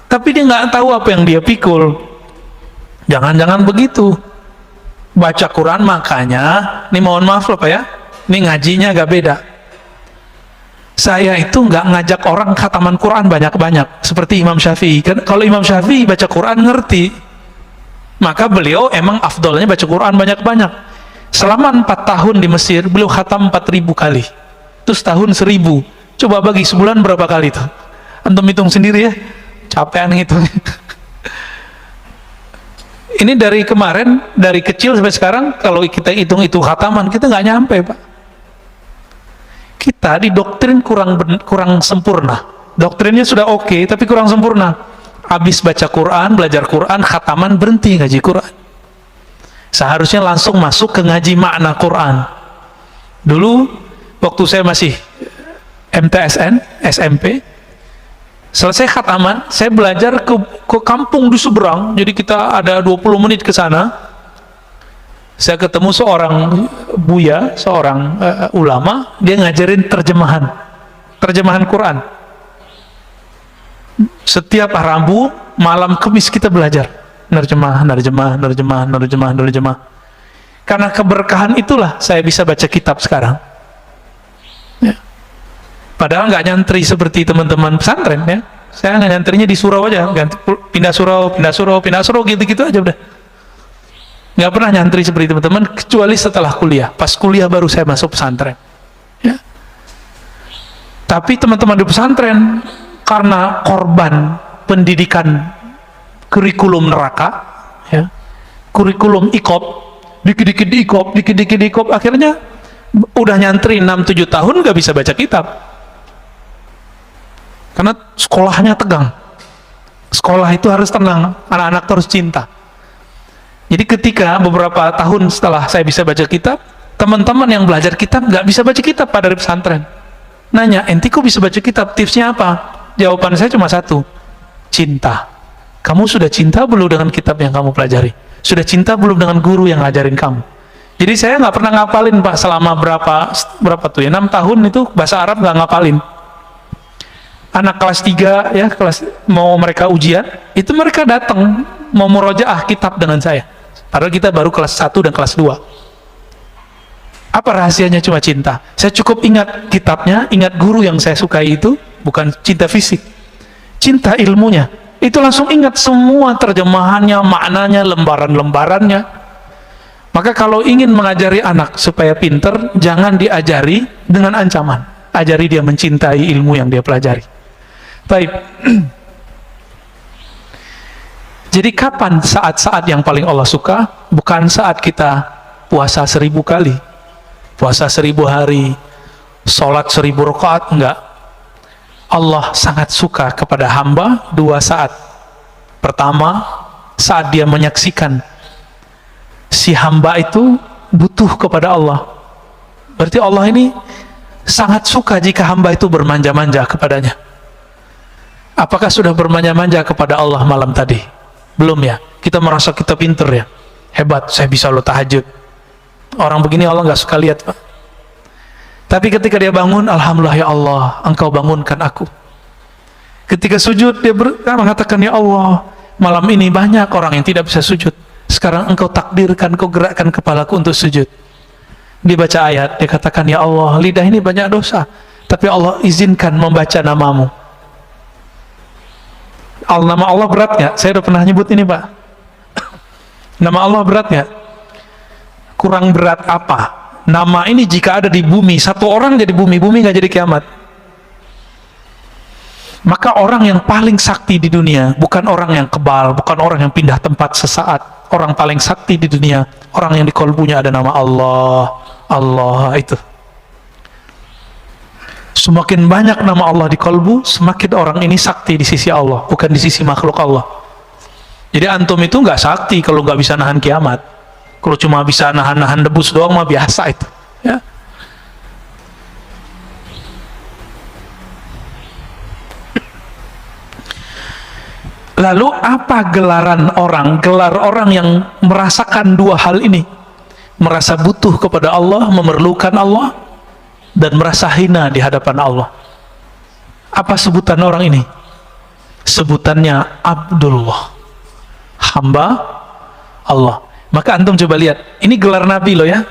tapi dia nggak tahu apa yang dia pikul. Jangan-jangan begitu. Baca Quran, makanya ini mohon maaf loh Pak, ya, ini ngajinya agak beda. Saya itu nggak ngajak orang khataman Quran banyak-banyak seperti Imam Syafi'i. Kalau Imam Syafi'i baca Quran ngerti, maka beliau emang afdolnya baca Quran banyak-banyak. Selama 4 tahun di Mesir, beliau khatam 4.000 kali. Terus tahun 1.000. Coba bagi sebulan berapa kali tuh? Antum hitung sendiri ya. Capean ngitungnya. Ini dari kemarin, dari kecil sampai sekarang, kalau kita hitung itu khataman, kita nggak nyampe, Pak. Kita didoktrin kurang sempurna. Doktrinnya sudah oke, tapi kurang sempurna. Habis baca Quran, belajar Quran, khataman, berhenti ngaji Quran. Seharusnya langsung masuk ke ngaji makna Quran. Dulu waktu saya masih MTSN, SMP, selesai khataman, saya belajar ke kampung di seberang. Jadi kita ada 20 menit ke sana. Saya ketemu seorang buya, seorang ulama, dia ngajarin terjemahan Quran. Setiap Rabu, malam Kamis kita belajar nerjemah. Karena keberkahan itulah saya bisa baca kitab sekarang. Ya. Padahal nggak nyantri seperti teman-teman pesantren, ya. Saya ngantrinya di surau aja, ganti pindah surau gitu-gitu aja udah. Nggak pernah nyantri seperti teman-teman, kecuali setelah kuliah. Pas kuliah baru saya masuk pesantren. Ya. Tapi teman-teman di pesantren, karena korban pendidikan kurikulum neraka, ya, kurikulum ikop, dikit-dikit diikop, akhirnya udah nyantri 6-7 tahun nggak bisa baca kitab. Karena sekolahnya tegang. Sekolah itu harus tenang, anak-anak harus cinta. Jadi ketika beberapa tahun setelah saya bisa baca kitab, teman-teman yang belajar kitab nggak bisa baca kitab pada pesantren. Nanya, enti kok bisa baca kitab? Tipsnya apa? Jawaban saya cuma satu, cinta. Kamu sudah cinta belum dengan kitab yang kamu pelajari? Sudah cinta belum dengan guru yang ngajarin kamu? Jadi saya nggak pernah ngapalin Pak selama berapa tuh ya, 6 tahun itu bahasa Arab nggak ngapalin. Anak kelas 3 ya, mau mereka ujian, itu mereka datang mau murojaah kitab dengan saya. Padahal kita baru kelas 1 dan kelas 2. Apa rahasianya? Cuma cinta. Saya cukup ingat kitabnya, ingat guru yang saya sukai itu, bukan cinta fisik. Cinta ilmunya. Itu langsung ingat semua terjemahannya, maknanya, lembaran-lembarannya. Maka kalau ingin mengajari anak supaya pinter, jangan diajari dengan ancaman. Ajari dia mencintai ilmu yang dia pelajari. Baik. Jadi kapan saat-saat yang paling Allah suka? Bukan saat kita puasa 1000 kali, puasa 1000 hari, sholat 1000 rakaat, enggak. Allah sangat suka kepada hamba 2 saat. Pertama, saat dia menyaksikan si hamba itu butuh kepada Allah. Berarti Allah ini sangat suka jika hamba itu bermanja-manja kepadanya. Apakah sudah bermanja-manja kepada Allah malam tadi? Belum ya? Kita merasa kita pinter ya, hebat, saya bisa lo tahajud. Orang begini Allah nggak suka lihat Pak. Tapi ketika dia bangun, alhamdulillah ya Allah, engkau bangunkan aku. Ketika sujud dia mengatakan, ya Allah, malam ini banyak orang yang tidak bisa sujud, sekarang engkau takdirkan, engkau gerakkan kepalaku untuk sujud. Dia baca ayat, dia katakan, ya Allah, lidah ini banyak dosa, tapi Allah izinkan membaca namamu. Nama Allah berat nggak? Saya udah pernah nyebut ini Pak. Nama Allah berat nggak? Kurang berat apa? Nama ini jika ada di bumi, satu orang jadi bumi nggak jadi kiamat. Maka orang yang paling sakti di dunia bukan orang yang kebal, bukan orang yang pindah tempat sesaat. Orang paling sakti di dunia, orang yang di kolbunya ada nama Allah. Allah itu. Semakin banyak nama Allah di kolbu, semakin orang ini sakti di sisi Allah, bukan di sisi makhluk Allah. Jadi antum itu nggak sakti kalau nggak bisa nahan kiamat. Kalau cuma bisa nahan debus doang mah biasa itu. Ya. Lalu apa gelaran orang? Gelar orang yang merasakan 2 hal ini. Merasa butuh kepada Allah, memerlukan Allah, dan merasa hina di hadapan Allah. Apa sebutan orang ini? Sebutannya Abdullah, hamba Allah. Maka antum coba lihat, ini gelar Nabi loh ya.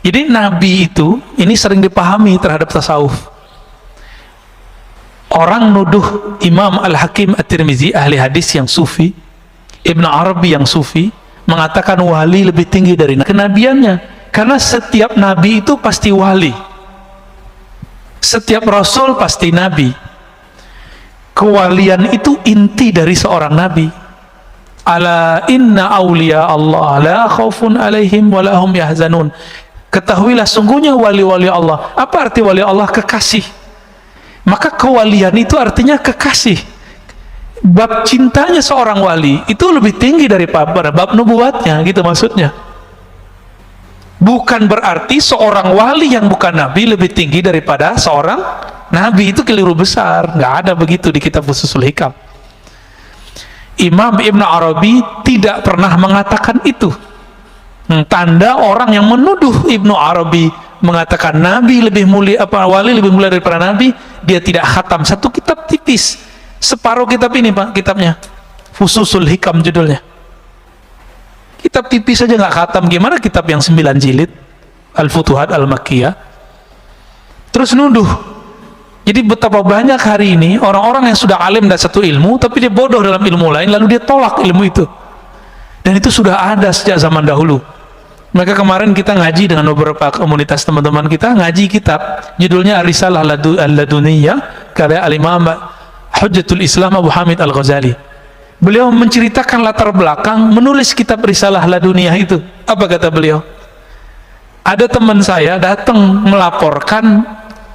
Jadi Nabi itu, ini sering dipahami terhadap tasawuf. Orang nuduh Imam Al-Hakim At-Tirmizi, ahli hadis yang sufi, Ibn Arabi yang sufi, mengatakan wali lebih tinggi dari kenabiannya. Karena setiap nabi itu pasti wali, setiap rasul pasti nabi. Kewalian itu inti dari seorang nabi. Ala inna awliya Allah la khaufun alaihim wa lahum yahzanun. Ketahuilah sungguhnya wali-wali Allah. Apa arti wali Allah? Kekasih. Maka kewalian itu artinya kekasih. Bab cintanya seorang wali itu lebih tinggi daripada bab nubuatnya, gitu maksudnya. Bukan berarti seorang wali yang bukan nabi lebih tinggi daripada seorang nabi. Itu keliru besar, nggak ada begitu di kitab Fususul Hikam. Imam Ibn Arabi tidak pernah mengatakan itu. Tanda orang yang menuduh Ibn Arabi mengatakan nabi lebih mulia, wali lebih mulia daripada nabi, dia tidak khatam satu kitab tipis, separuh kitab ini Pak, kitabnya Fususul Hikam judulnya. Kitab tipis saja nggak khatam, gimana kitab yang 9 jilid, Al-Futuhat Al-Makkiyah. Terus nuduh Jadi betapa banyak hari ini orang-orang yang sudah alim dan satu ilmu, tapi dia bodoh dalam ilmu lain, lalu dia tolak ilmu itu. Dan itu sudah ada sejak zaman dahulu. Maka kemarin kita ngaji dengan beberapa komunitas teman-teman kita, ngaji kitab, judulnya Ar-Risalah Al-Laduniyah, karya Al-Imam Hujjatul Islam Abu Hamid Al-Ghazali. Beliau menceritakan latar belakang menulis kitab Risalah Laduniyah itu. Apa kata beliau? Ada teman saya datang melaporkan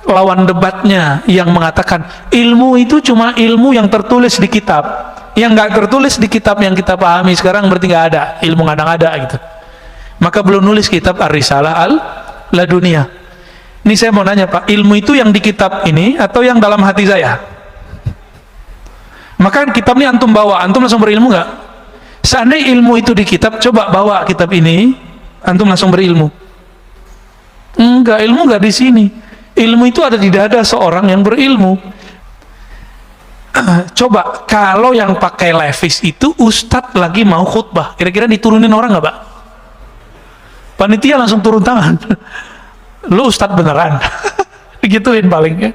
lawan debatnya yang mengatakan ilmu itu cuma ilmu yang tertulis di kitab, yang nggak tertulis di kitab yang kita pahami sekarang berarti nggak ada, ilmu ngada-ngada gitu. Maka belum nulis kitab Ar-Risalah Al-Laduniyah. Ini saya mau nanya Pak, ilmu itu yang di kitab ini atau yang dalam hati saya? Maka kitab ini antum bawa, antum langsung berilmu nggak? Seandainya ilmu itu di kitab, coba bawa kitab ini, antum langsung berilmu. Enggak, ilmu nggak di sini. Ilmu itu ada di dada seorang yang berilmu. Coba kalau yang pakai levis itu ustadz lagi mau khutbah, kira-kira diturunin orang nggak Pak? Panitia langsung turun tangan. Lu ustadz beneran. Gituin paling ya.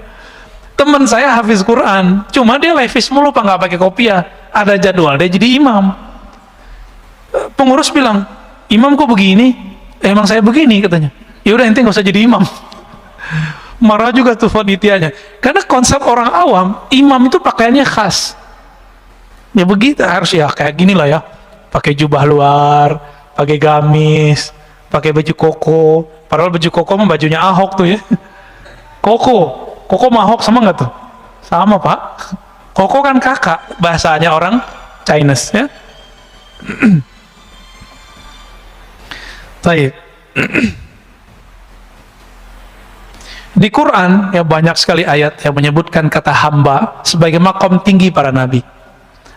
Teman saya hafiz Quran, cuma dia levis mulu Pak, nggak pakai kopiah. Ada jadwal dia jadi imam. Pengurus bilang, imam kok begini? Emang saya begini katanya. Ya udah ente nggak usah jadi imam. Marah juga tuh panitianya, karena konsep orang awam imam itu pakaiannya khas ya, begitu harus ya kayak gini lah ya, pakai jubah luar, pakai gamis, pakai baju koko, padahal baju koko mah bajunya Ahok tuh ya. Koko mah Ahok sama nggak tuh? Sama Pak. Koko kan kakak bahasanya orang Chinese ya. Baik. Di Quran ya banyak sekali ayat yang menyebutkan kata hamba sebagai makom tinggi para nabi.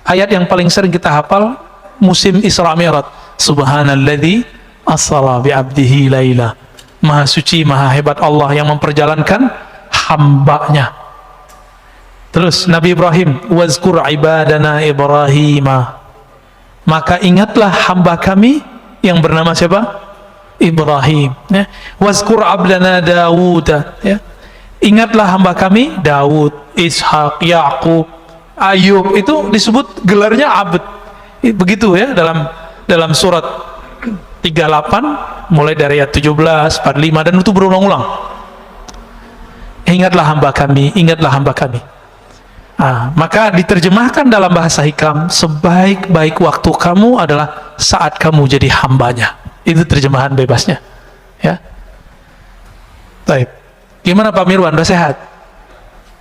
Ayat yang paling sering kita hafal musim Isra Mi'raj, subhanalladzi asra bi 'abdihi laila. Maha suci, maha hebat Allah yang memperjalankan hambanya. Terus Nabi Ibrahim, wazkur ibadana Ibrahim. Maka ingatlah hamba kami yang bernama siapa? Ibrahim ya. Wazkur abdana Dawud ya. Ingatlah hamba kami Daud, Ishak, Yakub, Ayub, itu disebut gelarnya abd. Begitu ya dalam surat 38 mulai dari ayat 17, 45 dan itu berulang-ulang. Ingatlah hamba kami, ingatlah hamba kami. Maka diterjemahkan dalam bahasa hikam, sebaik-baik waktu kamu adalah saat kamu jadi hambanya. Itu terjemahan bebasnya ya. Baik. Gimana Pak Mirwan, udah sehat?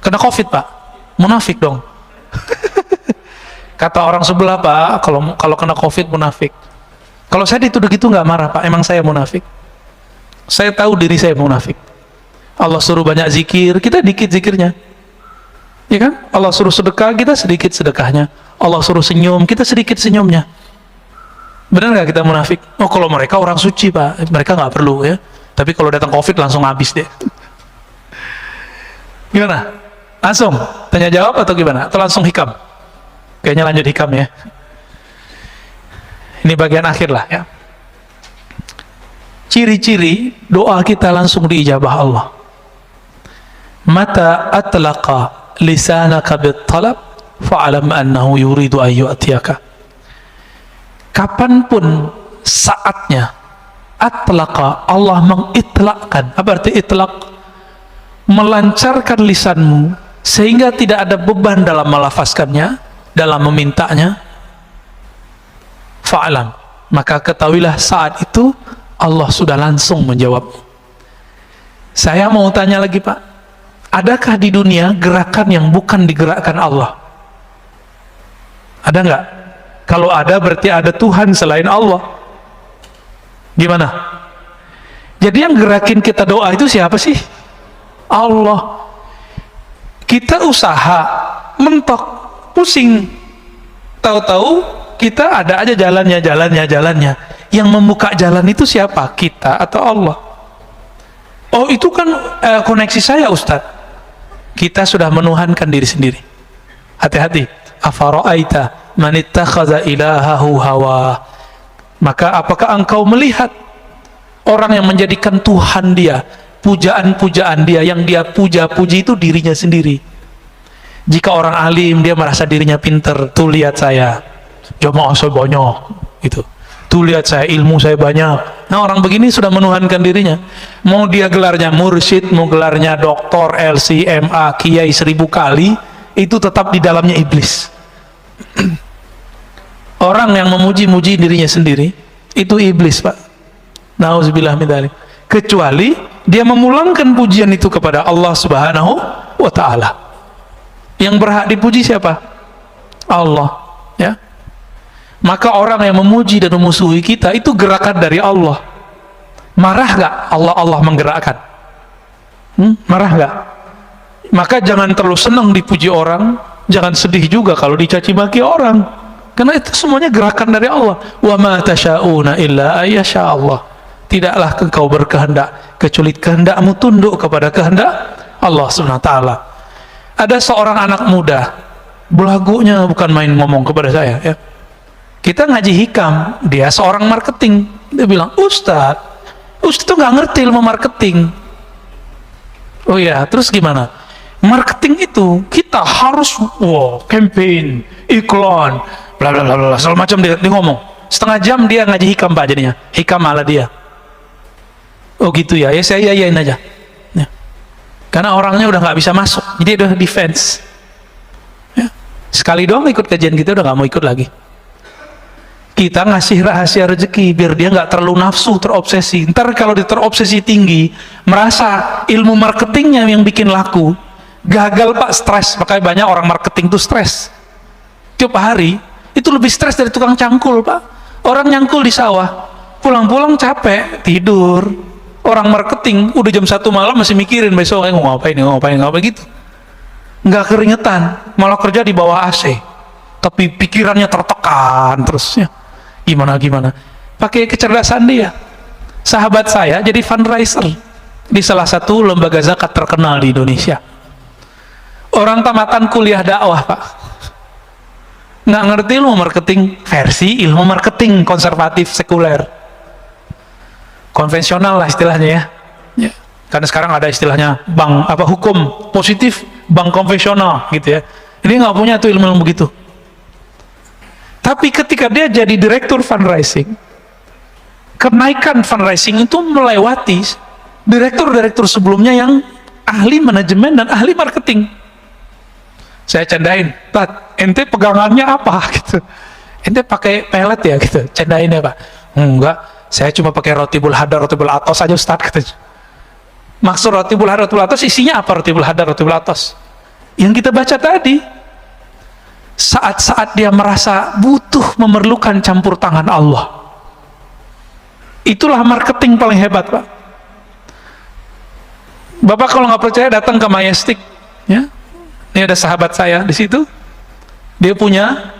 Kena COVID Pak? Munafik dong. Kata orang sebelah Pak, kalau kena COVID munafik. Kalau saya dituduh gitu nggak marah Pak, emang saya munafik. Saya tahu diri saya munafik. Allah suruh banyak zikir, kita dikit zikirnya, ya kan? Allah suruh sedekah, kita sedikit sedekahnya. Allah suruh senyum, kita sedikit senyumnya. Benar nggak kita munafik? Oh kalau mereka orang suci Pak, mereka nggak perlu ya. Tapi kalau datang COVID langsung habis deh. Gimana? Langsung tanya jawab atau gimana? Atau langsung hikam? Kayaknya lanjut hikam ya. Ini bagian akhir lah ya. Ciri-ciri doa kita langsung diijabah Allah. Mata atlaqa lisanaka bit-talab fa'alam annahu yuridu an yu'tiyaka. Kapanpun saatnya atlaqa, Allah mengitlakkan. Apa arti itlak? Melancarkan lisanmu sehingga tidak ada beban dalam melafazkannya, dalam memintanya. Fa'alam, maka ketahuilah saat itu Allah sudah langsung menjawab. Saya mau tanya lagi Pak, adakah di dunia gerakan yang bukan digerakkan Allah? Ada nggak? Kalau ada berarti ada Tuhan selain Allah. Gimana? Jadi yang gerakin kita doa itu siapa sih? Allah. Kita usaha, mentok, pusing. Tahu-tahu kita ada aja jalannya. Yang membuka jalan itu siapa? Kita atau Allah? Oh itu kan koneksi saya Ustadz. Kita sudah menuhankan diri sendiri. Hati-hati. Afara'aita man ittakhadha ilahahu hawa. Maka apakah engkau melihat orang yang menjadikan Tuhan dia pujaan-pujaan dia, yang dia puja-puji itu dirinya sendiri. Jika orang alim, dia merasa dirinya pinter. Tuh lihat saya, jamaah saya banyak, gitu. Tuh lihat saya, ilmu saya banyak. Nah, orang begini sudah menuhankan dirinya. Mau dia gelarnya mursyid, mau gelarnya doktor, LC, MA, kiai 1000 kali, itu tetap di dalamnya iblis. Orang yang memuji-muji dirinya sendiri, itu iblis, Pak. Nauzubillah min dzalik. Kecuali dia memulangkan pujian itu kepada Allah Subhanahu wa Ta'ala. Yang berhak dipuji siapa? Allah, ya. Maka orang yang memuji dan memusuhi kita itu gerakan dari Allah. Marah gak Allah menggerakkan? Marah gak? Maka jangan terlalu senang dipuji orang, jangan sedih juga kalau dicaci maki orang, karena itu semuanya gerakan dari Allah. Wa ma tasyauna illa ayyasha Allah. Tidaklah engkau berkehendak kecuali kehendakmu tunduk kepada kehendak Allah Subhanahu wa taala. Ada seorang anak muda, belagunya bukan main ngomong kepada saya, ya. Kita ngaji hikam, dia seorang marketing. Dia bilang, Ustadz tuh nggak ngerti ilmu marketing. Oh ya, terus gimana? Marketing itu kita harus campaign, iklan, bla bla bla bla, segala macam dia ngomong. Setengah jam dia ngaji hikam, Pak, jadinya hikam ala dia. Oh gitu ya, ya saya yain aja. Ya. Karena orangnya udah nggak bisa masuk, jadi udah defense. Ya. Sekali doang ikut kajian kita udah nggak mau ikut lagi. Kita ngasih rahasia rezeki biar dia nggak terlalu nafsu, terobsesi. Ntar kalau dia terobsesi tinggi, merasa ilmu marketingnya yang bikin laku, gagal, Pak, stres. Makanya banyak orang marketing tuh stres. Tiap hari itu lebih stres dari tukang cangkul, Pak. Orang nyangkul di sawah, pulang-pulang capek, tidur. Orang marketing udah jam 1 malam masih mikirin besok mau ngapain gitu. Nggak keringetan, malah kerja di bawah AC. Tapi pikirannya tertekan terusnya. Gimana pakai kecerdasan dia. Sahabat saya jadi fundraiser di salah satu lembaga zakat terkenal di Indonesia. Orang tamatan kuliah dakwah, Pak, nggak ngerti ilmu marketing versi ilmu marketing konservatif sekuler, konvensional lah istilahnya, ya. Karena sekarang ada istilahnya bank hukum positif, bank konvensional gitu ya. Ini nggak punya tuh ilmu yang begitu. Tapi ketika dia jadi direktur fundraising, kenaikan fundraising itu melewati direktur-direktur sebelumnya yang ahli manajemen dan ahli marketing. Saya candain, Tat, ente pegangannya apa gitu? Ente pakai pelet ya gitu? Candain ya, Pak? Enggak, saya cuma pakai rotibul hadar, rotibul atos aja, Ustaz, katanya. Maksud rotibul hadar, rotibul atos isinya apa? Rotibul hadar, rotibul atos yang kita baca tadi. Saat-saat dia merasa butuh, memerlukan campur tangan Allah, itulah marketing paling hebat, Pak. Bapak kalau nggak percaya datang ke Majestic, ya. Ini ada sahabat saya di situ, dia punya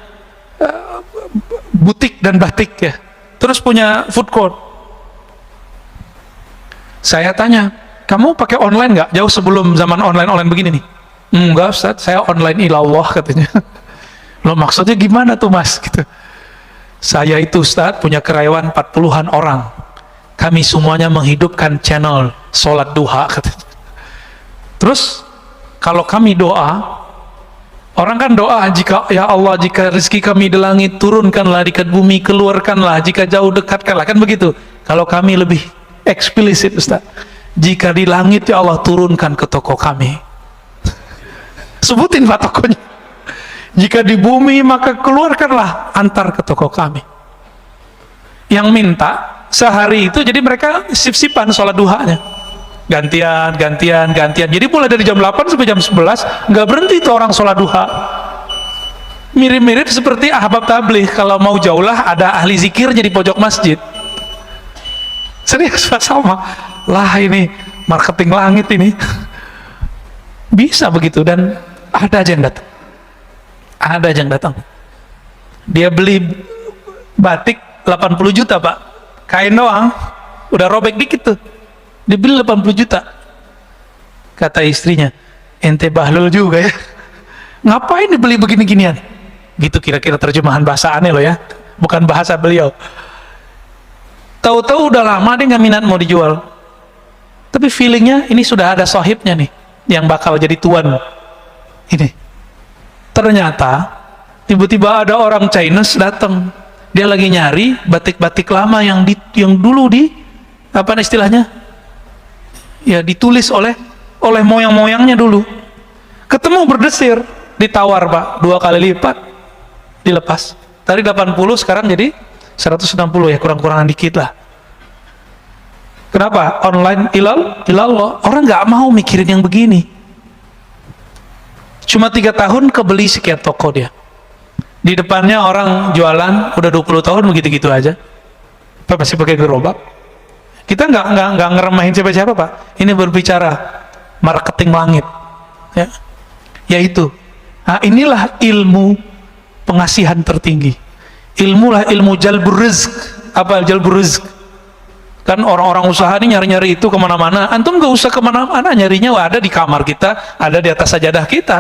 butik dan batik, ya. Terus punya food court. Saya tanya, kamu pakai online nggak? Jauh sebelum zaman online begini nih. Enggak, Ustaz, saya online ilallah, katanya. Loh, maksudnya gimana tuh, Mas? Gitu. Saya itu, Ustaz, punya karyawan 40-an orang. Kami semuanya menghidupkan channel sholat duha, katanya. Terus kalau kami doa, orang kan doa, jika ya Allah, jika rezeki kami di langit, turunkanlah, di bumi keluarkanlah, jika jauh dekatkanlah, kan begitu. Kalau kami lebih eksplisit, Ustaz, jika di langit ya Allah, turunkan ke toko kami. Sebutin, Pak, tokonya. Jika di bumi maka keluarkanlah, antar ke toko kami. Yang minta sehari itu, jadi mereka sip-sipan sholat duhanya, gantian. Jadi mulai dari jam 8 sampai jam 11 nggak berhenti tuh orang sholat duha. Mirip-mirip seperti ahbab tabligh, kalau mau jauh lah ada ahli zikirnya di pojok masjid. Serius, Pak, sama lah, ini marketing langit ini. Bisa begitu, dan ada aja yang datang. Dia beli batik 80 juta, Pak, kain doang udah robek dikit tuh, dia beli 80 juta. Kata istrinya, ente bahlul juga ya, ngapain dibeli begini-ginian gitu, kira-kira terjemahan bahasa aneh loh ya, bukan bahasa beliau. Tahu-tahu udah lama dia nggak minat mau dijual. Tapi feelingnya ini sudah ada sahibnya nih, yang bakal jadi tuan. Ini. Ternyata, tiba-tiba ada orang Chinese datang. Dia lagi nyari batik-batik lama yang dulu apa istilahnya? Ya, ditulis oleh moyang-moyangnya dulu. Ketemu berdesir, ditawar Pak, 2 kali lipat, dilepas. Tadi 80, sekarang jadi 160 ya, kurang-kurangan dikit lah. Kenapa? Online ilallah. Orang nggak mau mikirin yang begini. Cuma 3 tahun kebeli sekian toko dia. Di depannya orang jualan udah 20 tahun begitu-gitu aja. Pak masih pakai gerobak. Kita nggak ngeremahin siapa-siapa Pak. Ini berbicara marketing langit. Ya. Yaitu, nah inilah ilmu pengasihan tertinggi. Ilmu jalbur rizq. Apa jalbur rizq? Kan orang-orang usaha ini nyari-nyari itu kemana-mana. Antum gak usah kemana-mana, nyarinya ada di kamar kita, ada di atas sajadah kita.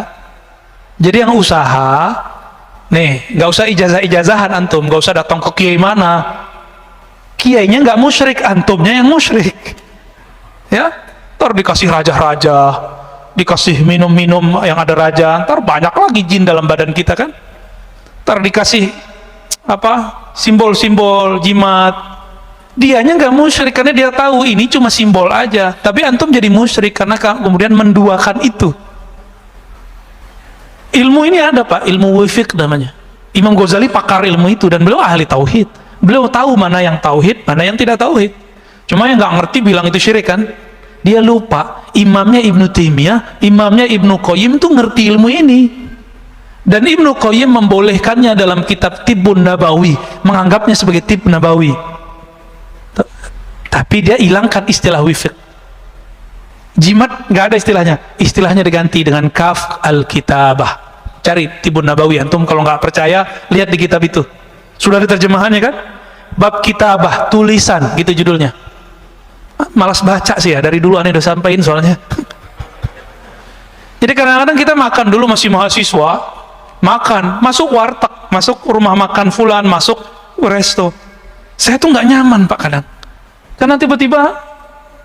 Jadi yang usaha, nih, gak usah ijazah-ijazahan antum, gak usah datang ke kiai mana. Kiainya gak musyrik, antumnya yang musyrik. Ya, ntar dikasih raja-raja, dikasih minum-minum yang ada raja, ntar banyak lagi jin dalam badan kita kan. Ntar dikasih simbol-simbol jimat. Dianya nggak musyrik karena dia tahu ini cuma simbol aja, tapi antum jadi musyrik karena kemudian menduakan itu. Ilmu ini ada Pak, ilmu wifiq namanya. Imam Ghazali pakar ilmu itu dan beliau ahli tauhid. Beliau tahu mana yang tauhid, mana yang tidak tauhid. Cuma yang nggak ngerti bilang itu syirik kan. Dia lupa imamnya Ibnu Taimiyah, imamnya Ibnu Qayyim tuh ngerti ilmu ini. Dan Ibnu Qayyim membolehkannya dalam kitab Tibbun Nabawi, menganggapnya sebagai tib nabawi. Tapi dia hilangkan istilah wifiq. Jimat nggak ada istilahnya diganti dengan kaf al-kitabah. Cari Tibbun Nabawi, antum kalau nggak percaya lihat di kitab itu, sudah ada terjemahannya kan, bab kitabah, tulisan gitu judulnya. Malas baca sih ya, dari dulu aneh udah sampein soalnya. Jadi kadang-kadang kita makan dulu masih mahasiswa, makan, masuk warteg, masuk rumah makan fulan, masuk resto, saya tuh nggak nyaman Pak kadang. Karena tiba-tiba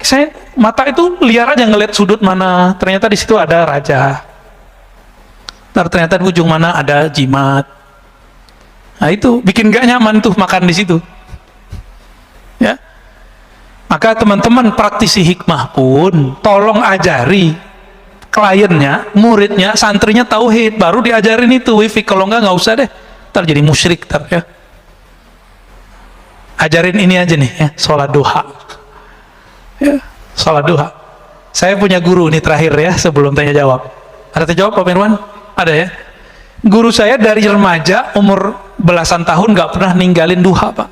saya mata itu liar aja ngeliat sudut mana, ternyata di situ ada raja. Ternyata di ujung mana ada jimat. Nah itu bikin gak nyaman tuh makan di situ. Ya. Maka teman-teman praktisi hikmah pun tolong ajari kliennya, muridnya, santrinya tauhid, baru diajarin itu wifiq. Kalau nggak usah deh. Ntar jadi musyrik ya. Ajarin ini aja nih ya, sholat duha. Ya, sholat duha. Saya punya guru nih terakhir ya, sebelum tanya jawab. Ada tanya jawab Pak Mirwan? Ada ya. Guru saya dari remaja umur belasan tahun nggak pernah ninggalin duha Pak.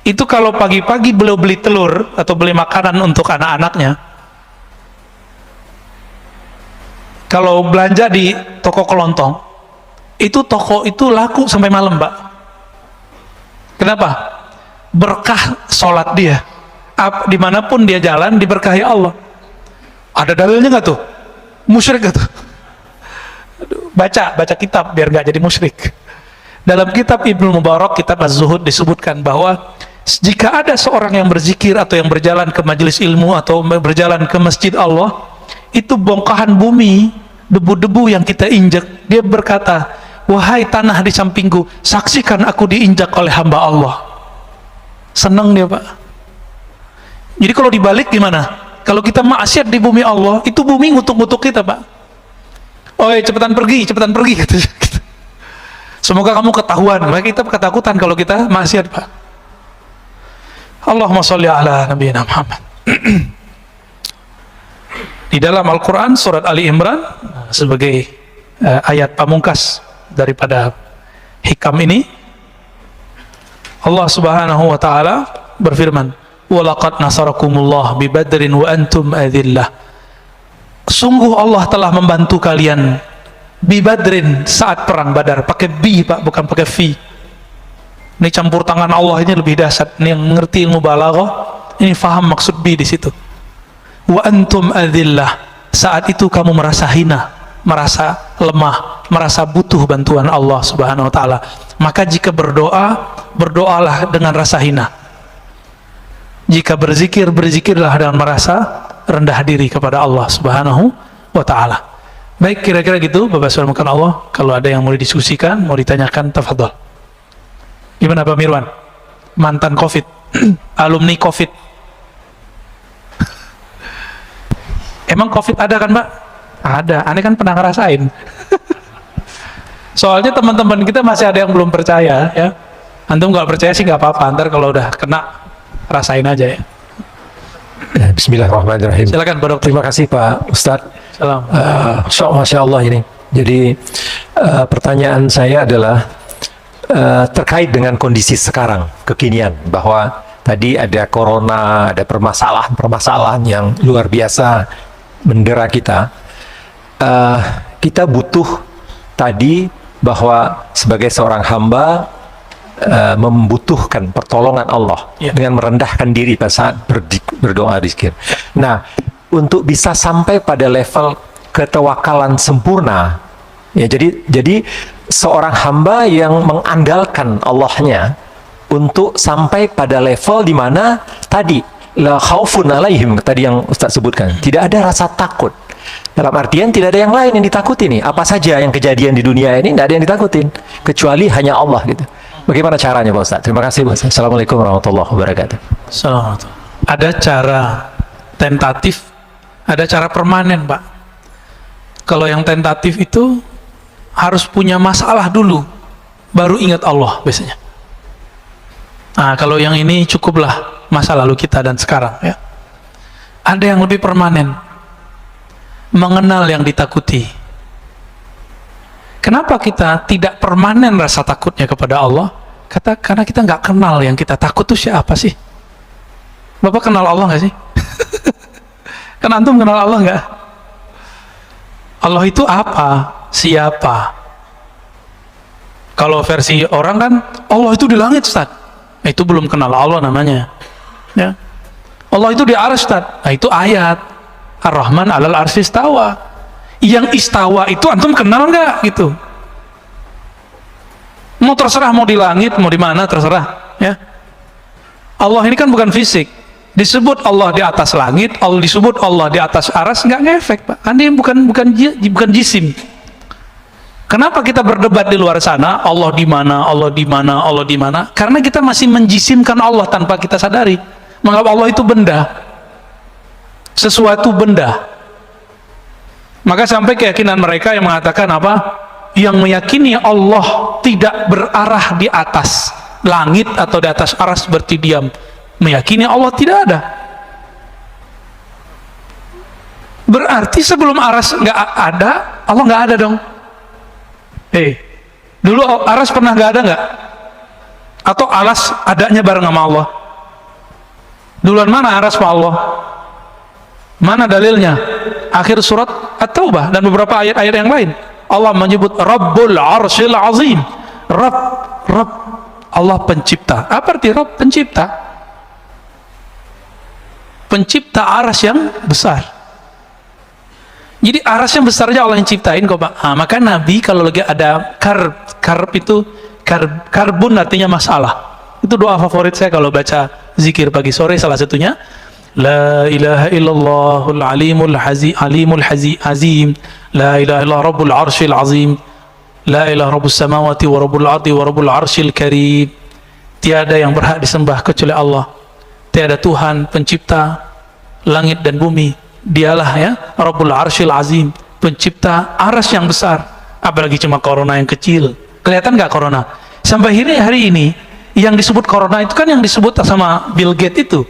Itu kalau pagi-pagi beliau beli telur atau beli makanan untuk anak-anaknya, kalau belanja di toko kelontong, itu toko itu laku sampai malam Pak. Kenapa? Berkah sholat dia, dimanapun dia jalan diberkahi Allah. Ada dalilnya nggak tuh? Musyrik nggak tuh? Baca kitab biar nggak jadi musyrik. Dalam kitab Ibnu Mubarak, kitab Az-Zuhud, disebutkan bahwa jika ada seorang yang berzikir atau yang berjalan ke majelis ilmu atau berjalan ke masjid Allah, itu bongkahan bumi, debu-debu yang kita injak, dia berkata, wahai tanah di sampingku, saksikan aku diinjak oleh hamba Allah. Senang dia Pak. Jadi kalau dibalik gimana? Kalau kita maksiat di bumi Allah, itu bumi ngutuk-ngutuk kita Pak. Oi cepetan pergi gitu. Semoga kamu ketahuan. Maka kita ketakutan kalau kita maksiat Pak. Allahumma sholli ala nabiyina Muhammad. Di dalam Al-Quran surat Ali Imran sebagai ayat pamungkas daripada hikam ini, Allah Subhanahu wa taala berfirman, "Walaqad nasarakumullah bi Badrin wa antum adillah." Sungguh Allah telah membantu kalian bi Badrin saat perang Badar. Pakai bi Pak, bukan pakai fi. Ini campur tangan Allah ini lebih dahsyat. Ini yang mengerti ilmu balaghah, ini faham maksud bi di situ. Wa antum adillah. Saat itu kamu merasa hina, merasa lemah, merasa butuh bantuan Allah Subhanahu wa taala. Maka jika berdoa, berdoalah dengan rasa hina. Jika berzikir, berzikirlah dengan merasa rendah diri kepada Allah Subhanahu wa Ta'ala. Baik, kira-kira gitu Bapak Subhanahu Allah. Kalau ada yang mau didiskusikan, mau ditanyakan, tafadhol. Gimana Pak Mirwan? Mantan COVID, alumni COVID. Emang COVID ada kan Pak? Ada, aneh kan pernah ngerasain. Soalnya teman-teman kita masih ada yang belum percaya ya. Antum nggak percaya sih nggak apa-apa, ntar kalau udah kena rasain aja ya. Bismillahirrahmanirrahim. Silakan Pak Dokter. Terima kasih Pak Ustadz. Salam. Masya Allah ini. Jadi pertanyaan saya adalah terkait dengan kondisi sekarang, kekinian, bahwa tadi ada corona, ada permasalahan yang luar biasa mendera kita. Kita butuh tadi bahwa sebagai seorang hamba membutuhkan pertolongan Allah dengan merendahkan diri pada saat berdoa zikir. Nah, untuk bisa sampai pada level ketawakalan sempurna, ya jadi seorang hamba yang mengandalkan Allahnya untuk sampai pada level di mana tadi la khaufun alaihim, tadi yang Ustaz sebutkan, tidak ada rasa takut. Dalam artian tidak ada yang lain yang ditakuti nih. Apa saja yang kejadian di dunia ini tidak ada yang ditakutin kecuali hanya Allah gitu. Bagaimana caranya Pak Ustaz? Terima kasih Pak Ustaz. Assalamualaikum warahmatullahi wabarakatuh. Assalamualaikum. Ada cara tentatif, ada cara permanen Pak. Kalau yang tentatif itu harus punya masalah dulu, baru ingat Allah biasanya. Nah, kalau yang ini cukuplah masa lalu kita dan sekarang ya. Ada yang lebih permanen, mengenal yang ditakuti. Kenapa kita tidak permanen rasa takutnya kepada Allah? Karena kita nggak kenal yang kita takut itu siapa sih? Bapak kenal Allah nggak sih? Kan antum kenal Allah nggak? Allah itu apa? Siapa? Kalau versi orang kan, Allah itu di langit Ustaz. Nah, itu belum kenal Allah namanya. Ya. Allah itu di arsy Ustaz. Nah, itu ayat. Ar-Rahman 'alal arsy istawa. Yang istawa itu antum kenal nggak gitu? Mau terserah, mau di langit, mau di mana terserah ya. Allah ini kan bukan fisik. Disebut Allah di atas langit, Allah disebut Allah di atas aras, nggak ngefek Pak. Ini bukan jisim. Kenapa kita berdebat di luar sana? Allah di mana? Allah di mana? Allah di mana? Karena kita masih menjisimkan Allah tanpa kita sadari. Menganggap Allah itu benda, sesuatu benda. Maka sampai keyakinan mereka yang mengatakan apa? Yang meyakini Allah tidak berarah di atas langit atau di atas aras seperti diam, meyakini Allah tidak ada. Berarti sebelum aras nggak ada, Allah nggak ada dong. Dulu aras pernah nggak ada nggak? Atau aras adanya bareng sama Allah? Duluan mana aras sama Allah? Mana dalilnya? Akhir surat At-Taubah dan beberapa ayat-ayat yang lain. Allah menyebut Rabbul Arsyil Azim. Rabb, Allah pencipta. Apa arti Rabb? Pencipta. Pencipta aras yang besar. Jadi aras yang besar aja Allah yang ciptain kok Pak. Nah, maka Nabi kalau lagi ada karbun artinya masalah. Itu doa favorit saya kalau baca zikir pagi sore, salah satunya La ilaha illallahul alimul azim, la ilaha illallah rabbul arsyil azim, la ilaha rabbus samawati wa rabbul ardi wa rabbul arsyil karim. Tiada yang berhak disembah kecuali Allah. Tiada Tuhan pencipta langit dan bumi. Dialah ya Rabbul Arsyil Azim, pencipta aras yang besar. Apalagi cuma corona yang kecil. Kelihatan nggak corona? Sampai hari ini yang disebut corona itu kan yang disebut sama Bill Gates itu,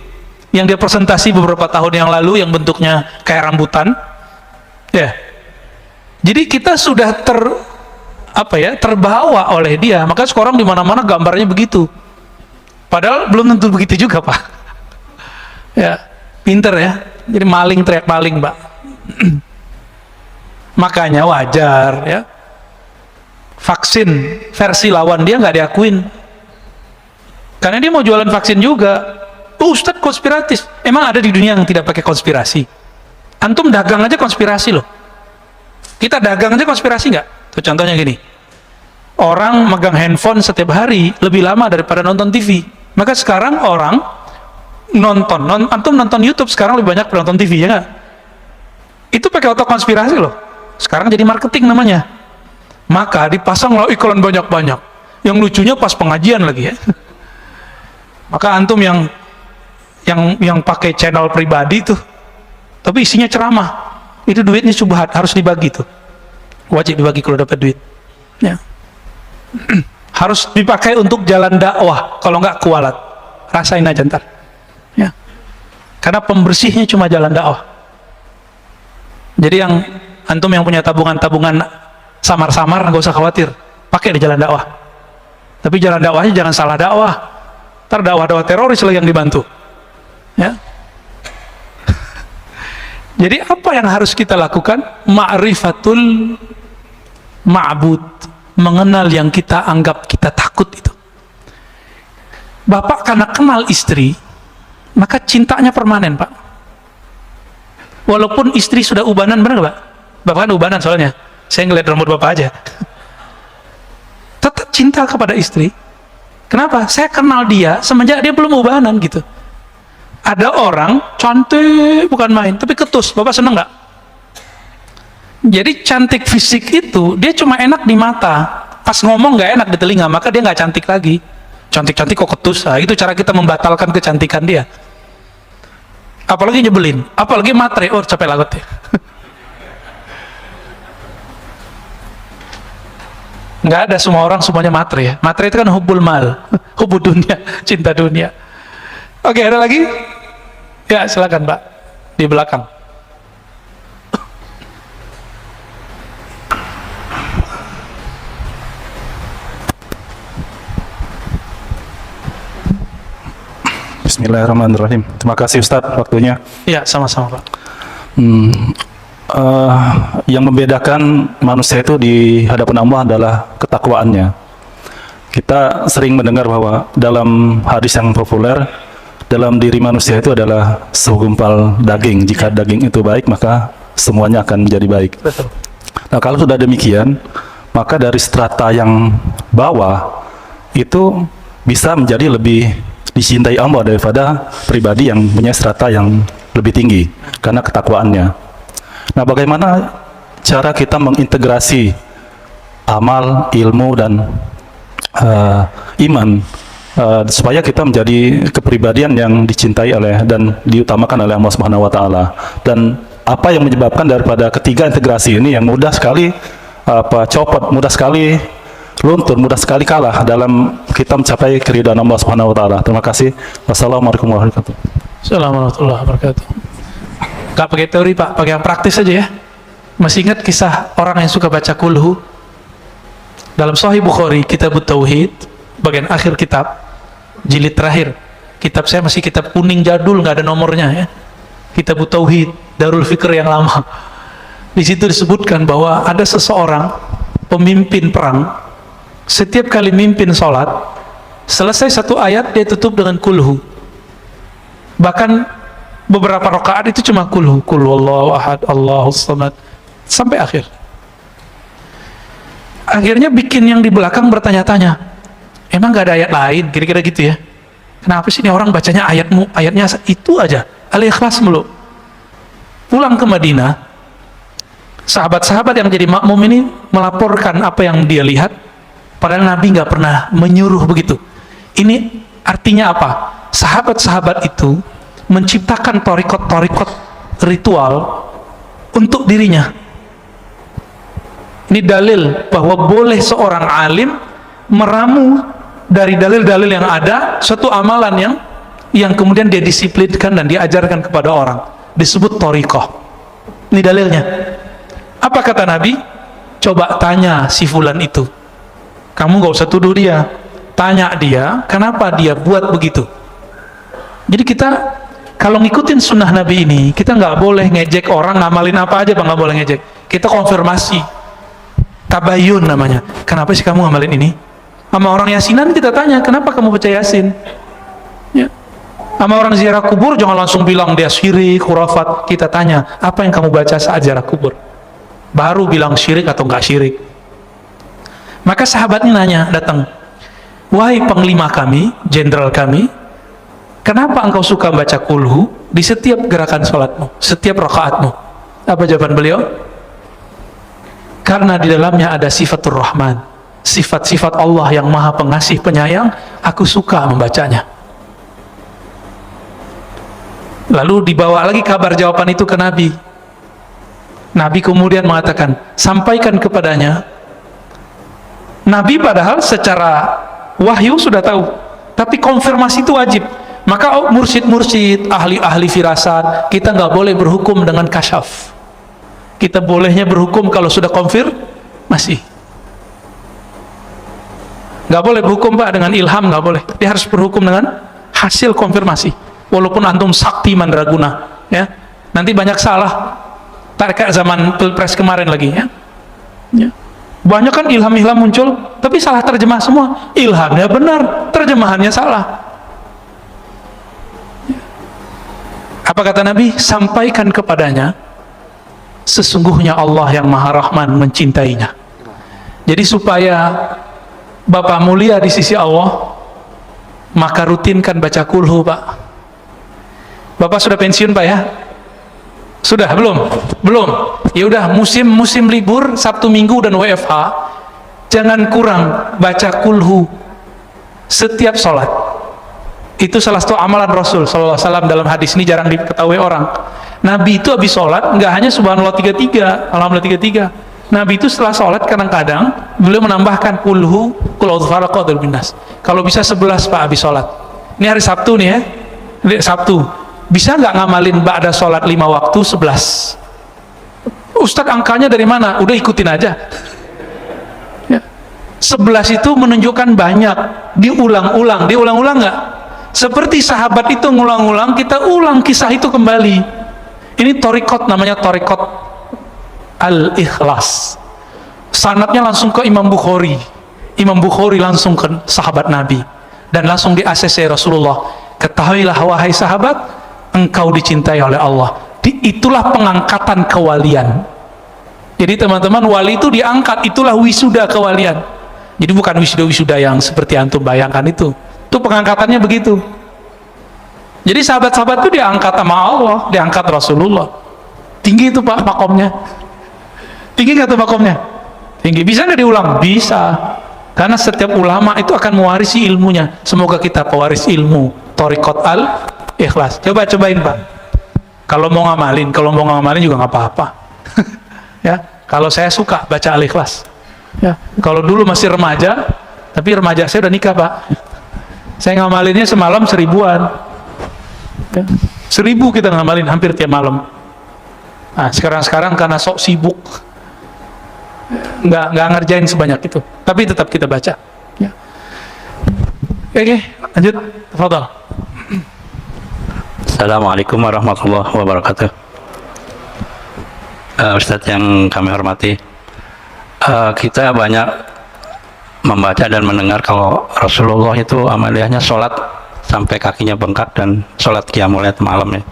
yang dia presentasi beberapa tahun yang lalu, yang bentuknya kayak rambutan ya. Jadi kita sudah terbawa oleh dia, maka sekarang di mana-mana gambarnya begitu, padahal belum tentu begitu juga Pak. Ya pinter ya, jadi maling teriak maling Pak. Makanya wajar ya vaksin versi lawan dia nggak diakuin, karena dia mau jualan vaksin juga. Ustadz konspiratif. Emang ada di dunia yang tidak pakai konspirasi? Antum dagang aja konspirasi loh. Kita dagang aja konspirasi nggak? Tuh contohnya gini, orang megang handphone setiap hari lebih lama daripada nonton TV. Maka sekarang orang Antum nonton YouTube sekarang lebih banyak nonton TV, ya nggak? Itu pakai otak konspirasi loh. Sekarang jadi marketing namanya. Maka dipasang lah iklan banyak-banyak. Yang lucunya pas pengajian lagi ya. Maka antum yang pakai channel pribadi tuh, tapi isinya ceramah, itu duitnya subhat, harus dibagi tuh. Wajib dibagi kalau dapat duit. Ya. Harus dipakai untuk jalan dakwah, kalau nggak kualat. Rasain aja ntar. Ya. Karena pembersihnya cuma jalan dakwah. Jadi yang antum yang punya tabungan-tabungan samar-samar, nggak usah khawatir, pakai di jalan dakwah. Tapi jalan dakwahnya jangan salah dakwah. Ntar dakwah-dakwah teroris lagi yang dibantu. Ya. Jadi apa yang harus kita lakukan? Ma'rifatul ma'bud, mengenal yang kita anggap kita takut itu. Bapak karena kenal istri, maka cintanya permanen, Pak. Walaupun istri sudah ubanan, benar nggak, Pak? Bapak kan ubanan soalnya. Saya ngeliat rambut Bapak aja. Tetap cinta kepada istri. Kenapa? Saya kenal dia semenjak dia belum ubanan gitu. Ada orang cantik bukan main, tapi ketus. Bapak seneng nggak? Jadi cantik fisik itu dia cuma enak di mata. Pas ngomong nggak enak di telinga, maka dia nggak cantik lagi. Cantik-cantik kok ketus. Nah, itu cara kita membatalkan kecantikan dia. Apalagi nyebelin, apalagi matre. Oh, capek lagut ya. Nggak ada semua orang semuanya matre ya. Matre itu kan hubul mal, hubul dunia, cinta dunia. Oke, ada lagi? Ya, silakan Pak, di belakang. Bismillahirrahmanirrahim. Terima kasih Ustadz waktunya. Ya, sama-sama Pak. Yang membedakan manusia itu di hadapan Allah adalah ketakwaannya. Kita sering mendengar bahwa dalam hadis yang populer, dalam diri manusia itu adalah segumpal daging. Jika daging itu baik, maka semuanya akan menjadi baik. Betul. Nah, kalau sudah demikian, maka dari strata yang bawah itu bisa menjadi lebih dicintai Allah daripada pribadi yang punya strata yang lebih tinggi karena ketakwaannya. Nah, bagaimana cara kita mengintegrasi amal, ilmu, dan iman supaya kita menjadi kepribadian yang dicintai oleh dan diutamakan oleh Allah Subhanahu wa taala. Dan apa yang menyebabkan daripada ketiga integrasi ini yang mudah sekali copot, mudah sekali luntur, mudah sekali kalah dalam kita mencapai keridhaan Allah Subhanahu wa taala. Terima kasih. Wassalamualaikum warahmatullahi wabarakatuh. Assalamualaikum warahmatullahi wabarakatuh. Gak pakai teori Pak, pakai yang praktis aja ya. Masih ingat kisah orang yang suka baca kulhu? Dalam Sahih Bukhari, Kitab Tauhid, bagian akhir kitab, jilid terakhir. Kitab saya masih kitab kuning jadul, nggak ada nomornya ya. Kitab Tauhid, Darul Fikr yang lama. Di situ disebutkan bahwa ada seseorang pemimpin perang, setiap kali mimpin sholat, selesai satu ayat dia tutup dengan kulhu. Bahkan beberapa rakaat itu cuma kulhu, kul wallahu ahad, Allahus samad, sampai akhir. Akhirnya bikin yang di belakang bertanya-tanya, emang gak ada ayat lain, kira-kira gitu ya. Kenapa sih ini orang bacanya ayatnya itu aja, Al-Ikhlas mulu. Pulang ke Madinah, sahabat-sahabat yang jadi makmum ini melaporkan apa yang dia lihat, padahal Nabi gak pernah menyuruh begitu. Ini artinya apa? Sahabat-sahabat itu menciptakan torikot-torikot ritual untuk dirinya. Ini dalil bahwa boleh seorang alim meramu dari dalil-dalil yang ada suatu amalan yang kemudian dia disiplinkan dan diajarkan kepada orang, disebut torikoh. Ini dalilnya. Apa kata Nabi? Coba tanya si fulan itu, kamu gak usah tuduh dia, tanya dia kenapa dia buat begitu. Jadi kita kalau ngikutin sunnah Nabi ini, kita nggak boleh ngejek orang ngamalin apa aja, nggak boleh ngejek. Kita konfirmasi, tabayun namanya. Kenapa sih kamu ngamalin ini? Sama orang yasinan kita tanya, kenapa kamu baca yasin? Ya. Sama orang ziarah kubur jangan langsung bilang dia syirik, khurafat. Kita tanya, apa yang kamu baca saat ziarah kubur? Baru bilang syirik atau nggak syirik. Maka sahabatnya nanya, datang, wahai panglima kami, jenderal kami, kenapa engkau suka baca kulhu di setiap gerakan sholatmu, setiap rakaatmu? Apa jawaban beliau? Karena di dalamnya ada sifatur rahman, sifat-sifat Allah yang maha pengasih penyayang, aku suka membacanya. Lalu dibawa lagi kabar jawaban itu ke Nabi. Nabi kemudian mengatakan, sampaikan kepadanya. Nabi padahal secara wahyu sudah tahu, tapi konfirmasi itu wajib. Maka mursyid-mursyid, ahli-ahli firasat, kita nggak boleh berhukum dengan kasyaf. Kita bolehnya berhukum kalau sudah konfirmasi. Nggak boleh berhukum Pak dengan ilham, nggak boleh. Dia harus berhukum dengan hasil konfirmasi. Walaupun antum sakti mandraguna, ya, nanti banyak salah. Tak kayak zaman pilpres kemarin lagi, ya. Ya. Banyak kan ilham-ilham muncul, tapi salah terjemah semua. Ilhamnya benar, terjemahannya salah. Apa kata Nabi? Sampaikan kepadanya, sesungguhnya Allah yang Maha Rahman mencintainya. Jadi supaya Bapak mulia di sisi Allah, maka rutinkan baca kulhu, Pak. Bapak sudah pensiun, Pak, ya? Sudah? Belum? Belum? Ya udah, musim libur, Sabtu Minggu dan WFH, jangan kurang baca kulhu setiap sholat. Itu salah satu amalan Rasul SAW dalam hadis ini jarang diketahui orang. Nabi itu habis sholat, nggak hanya subhanallah 33, alhamdulillah 33. Nabi itu setelah sholat kadang-kadang beliau menambahkan kulhu, kul a'udzu birabbil nas. Kalau bisa 11 Pak habis sholat. Ini hari Sabtu nih, ya. Ini Sabtu. Bisa nggak ngamalin ba'da sholat 5 waktu 11? Ustadz, angkanya dari mana? Udah ikutin aja. Ya. 11 itu menunjukkan banyak. Diulang-ulang nggak? Seperti sahabat itu ngulang-ulang, kita ulang kisah itu kembali. Ini torikot, namanya torikot al-ikhlas. Sanadnya langsung ke Imam Bukhari. Imam Bukhari langsung ke sahabat Nabi dan langsung di ACC Rasulullah. Ketahuilah wahai sahabat, engkau dicintai oleh Allah. Itulah pengangkatan kewalian. Jadi teman-teman, wali itu diangkat, itulah wisuda kewalian. Jadi bukan wisuda-wisuda yang seperti antum bayangkan itu. Itu pengangkatannya begitu. Jadi sahabat-sahabat itu diangkat sama Allah, diangkat Rasulullah. Tinggi itu Pak makomnya. Tinggi nggak tuh makomnya? Tinggi. Bisa nggak diulang? Bisa. Karena setiap ulama itu akan mewarisi ilmunya. Semoga kita pewaris ilmu. Thariqat al-ikhlas. Cobain Pak. Kalau mau ngamalin juga nggak apa-apa. Ya. Kalau saya suka baca al-ikhlas. Ya. Kalau dulu masih remaja, tapi remaja saya udah nikah Pak. Saya ngamalinnya semalam 1000-an. Ya. 1000 kita ngamalin hampir tiap malam. Nah, sekarang karena sok sibuk, nggak ngerjain sebanyak itu. Tapi tetap kita baca. Ya. Oke, lanjut. Tafadhal. Assalamualaikum warahmatullahi wabarakatuh. Ustadz yang kami hormati, kita banyak membaca dan mendengar kalau Rasulullah itu amaliyahnya sholat sampai kakinya bengkak dan sholat qiyamul lail malam ya.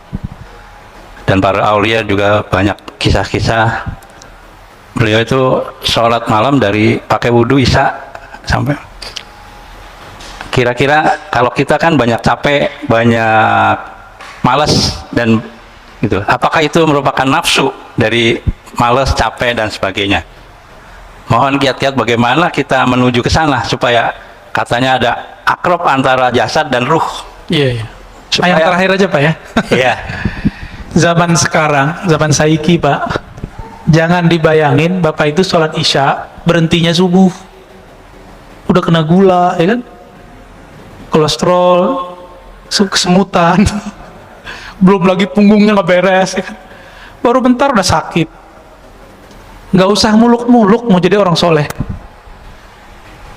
Dan para aulia juga banyak kisah-kisah beliau itu sholat malam dari pakai wudhu isya sampai. Kira-kira kalau kita kan banyak capek, banyak malas dan gitu, apakah itu merupakan nafsu dari malas, capek dan sebagainya? Mohon kiat-kiat bagaimana kita menuju ke sana supaya katanya ada akrab antara jasad dan ruh. Iya. Yang terakhir aja Pak ya. Iya. Zaman sekarang, zaman saiki Pak, jangan dibayangin Bapak itu sholat isya berhentinya subuh, udah kena gula, ya kan? Kolesterol, kesemutan, belum lagi punggungnya nggak beres, ya kan? Baru bentar udah sakit. Nggak usah muluk-muluk mau jadi orang soleh.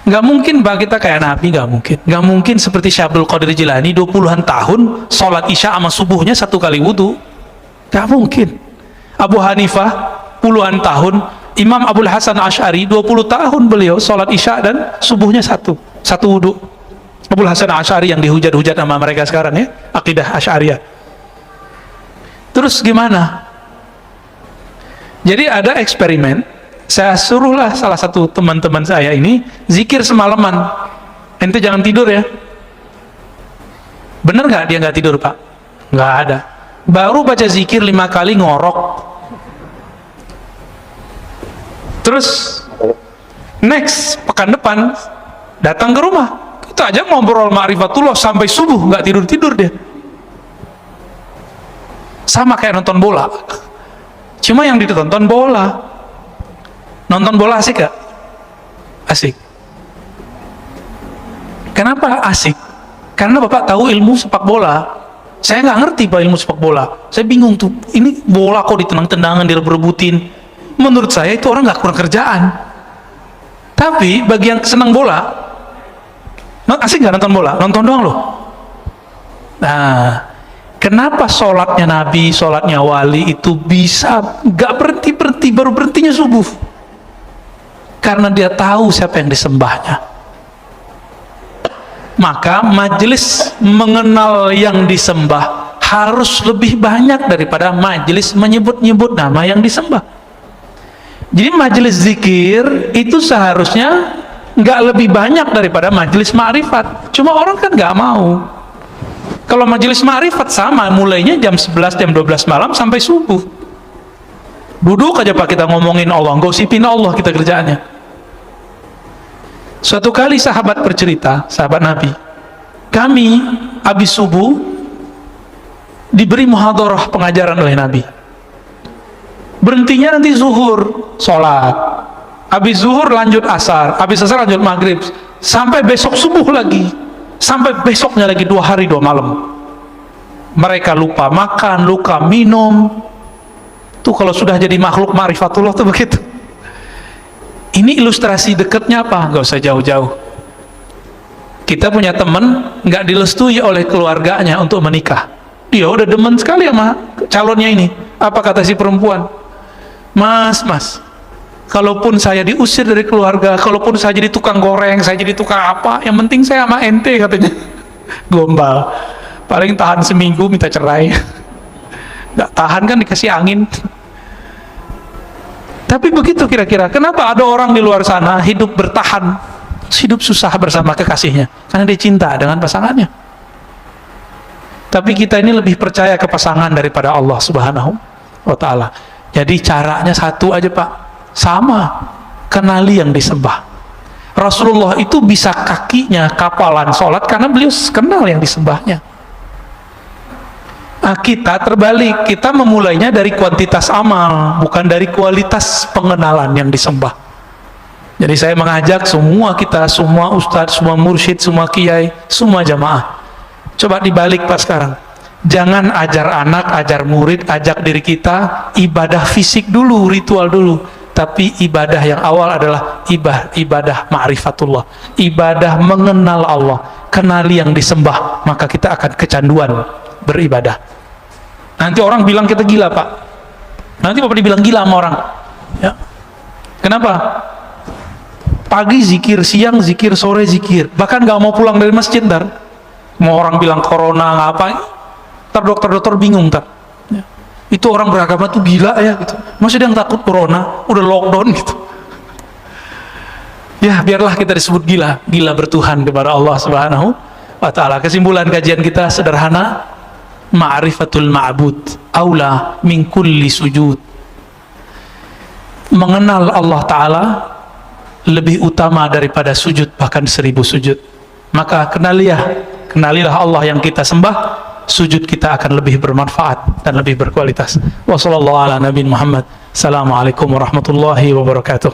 Nggak mungkin Pak kita kayak Nabi, nggak mungkin. Nggak mungkin seperti Syekh Abdul Qadir Jilani 20-an tahun sholat isya sama subuhnya 1 kali wudhu. Nggak mungkin. Abu Hanifah puluhan tahun, Imam Abul Hasan Asy'ari 20 tahun beliau sholat isya dan subuhnya satu wudhu. Abul Hasan Asy'ari yang dihujat-hujat sama mereka sekarang ya, akidah Asy'ariyah. Terus gimana? Jadi ada eksperimen, saya suruhlah salah satu teman-teman saya ini zikir semalaman. Ente jangan tidur ya. Bener nggak dia nggak tidur, Pak? Nggak ada. Baru baca zikir 5 kali ngorok. Terus next pekan depan datang ke rumah, kita aja ngobrol ma'rifatullah sampai subuh, nggak tidur dia. Sama kayak nonton bola, cuma yang ditonton bola. Nonton bola asik gak? Asik. Kenapa asik? Karena Bapak tahu ilmu sepak bola. Saya nggak ngerti Pak ilmu sepak bola. Saya bingung tuh, ini bola kok ditendang-tendangan, direbut-rebutin. Menurut saya itu orang nggak kurang kerjaan. Tapi bagi yang senang bola, asik nggak nonton bola? Nonton doang loh. Nah, kenapa sholatnya Nabi, sholatnya wali itu bisa nggak berhenti-berhenti, baru berhentinya subuh? Karena dia tahu siapa yang disembahnya. Maka majelis mengenal yang disembah harus lebih banyak daripada majelis menyebut-nyebut nama yang disembah. Jadi majelis zikir itu seharusnya nggak lebih banyak daripada majelis ma'rifat. Cuma orang kan nggak mau. Kalau majelis ma'rifat sama, mulainya jam 11, jam 12 malam sampai subuh. Duduk aja Pak kita ngomongin Allah, gosipin Allah kita kerjaannya. Suatu kali sahabat bercerita, sahabat Nabi, kami habis subuh diberi muhadharah pengajaran oleh Nabi. Berhentinya nanti zuhur, sholat. Habis zuhur lanjut asar, habis asar lanjut maghrib, sampai besok subuh lagi, sampai besoknya lagi 2 hari 2 malam. Mereka lupa makan, lupa minum. Tuh kalau sudah jadi makhluk ma'rifatullah tuh begitu. Ini ilustrasi dekatnya apa? Gak usah jauh-jauh. Kita punya teman nggak dilestui oleh keluarganya untuk menikah. Dia udah demen sekali sama calonnya ini. Apa kata si perempuan? Mas, kalaupun saya diusir dari keluarga, kalaupun saya jadi tukang goreng, saya jadi tukang apa, yang penting saya sama ente, katanya. Gombal. Paling tahan seminggu minta cerai. Nggak tahan kan dikasih angin. Tapi begitu kira-kira, kenapa ada orang di luar sana hidup bertahan, hidup susah bersama kekasihnya? Karena dia cinta dengan pasangannya. Tapi kita ini lebih percaya ke pasangan daripada Allah Subhanahu wa ta'ala. Jadi caranya satu aja Pak, sama, kenali yang disembah. Rasulullah itu bisa kakinya kapalan sholat karena beliau kenal yang disembahnya. Nah, kita terbalik, kita memulainya dari kuantitas amal, bukan dari kualitas pengenalan yang disembah. Jadi saya mengajak semua kita, semua ustadz, semua mursyid, semua kiai, semua jamaah, coba dibalik Pak sekarang. Jangan ajar anak, ajar murid, ajak diri kita ibadah fisik dulu, ritual dulu. Tapi ibadah yang awal adalah ibadah ma'rifatullah, ibadah mengenal Allah, kenali yang disembah, maka kita akan kecanduan beribadah. Nanti orang bilang kita gila Pak. Nanti Bapak dibilang gila sama orang. Ya. Kenapa? Pagi zikir, siang zikir, sore zikir. Bahkan gak mau pulang dari masjid ntar. Mau orang bilang corona apa, ntar dokter-dokter bingung ntar. Ya. Itu orang beragama tuh gila ya gitu. Masih ada yang takut corona, udah lockdown gitu. Ya biarlah kita disebut gila, gila bertuhan kepada Allah Subhanahu wa ta'ala. Kesimpulan kajian kita sederhana, ma'rifatul ma'bud aula min kulli sujud. Mengenal Allah Ta'ala lebih utama daripada sujud, bahkan 1000 sujud. Maka kenalilah Allah yang kita sembah, sujud kita akan lebih bermanfaat dan lebih berkualitas. Wassallallahu ala nabi Muhammad. Assalamualaikum warahmatullahi wabarakatuh.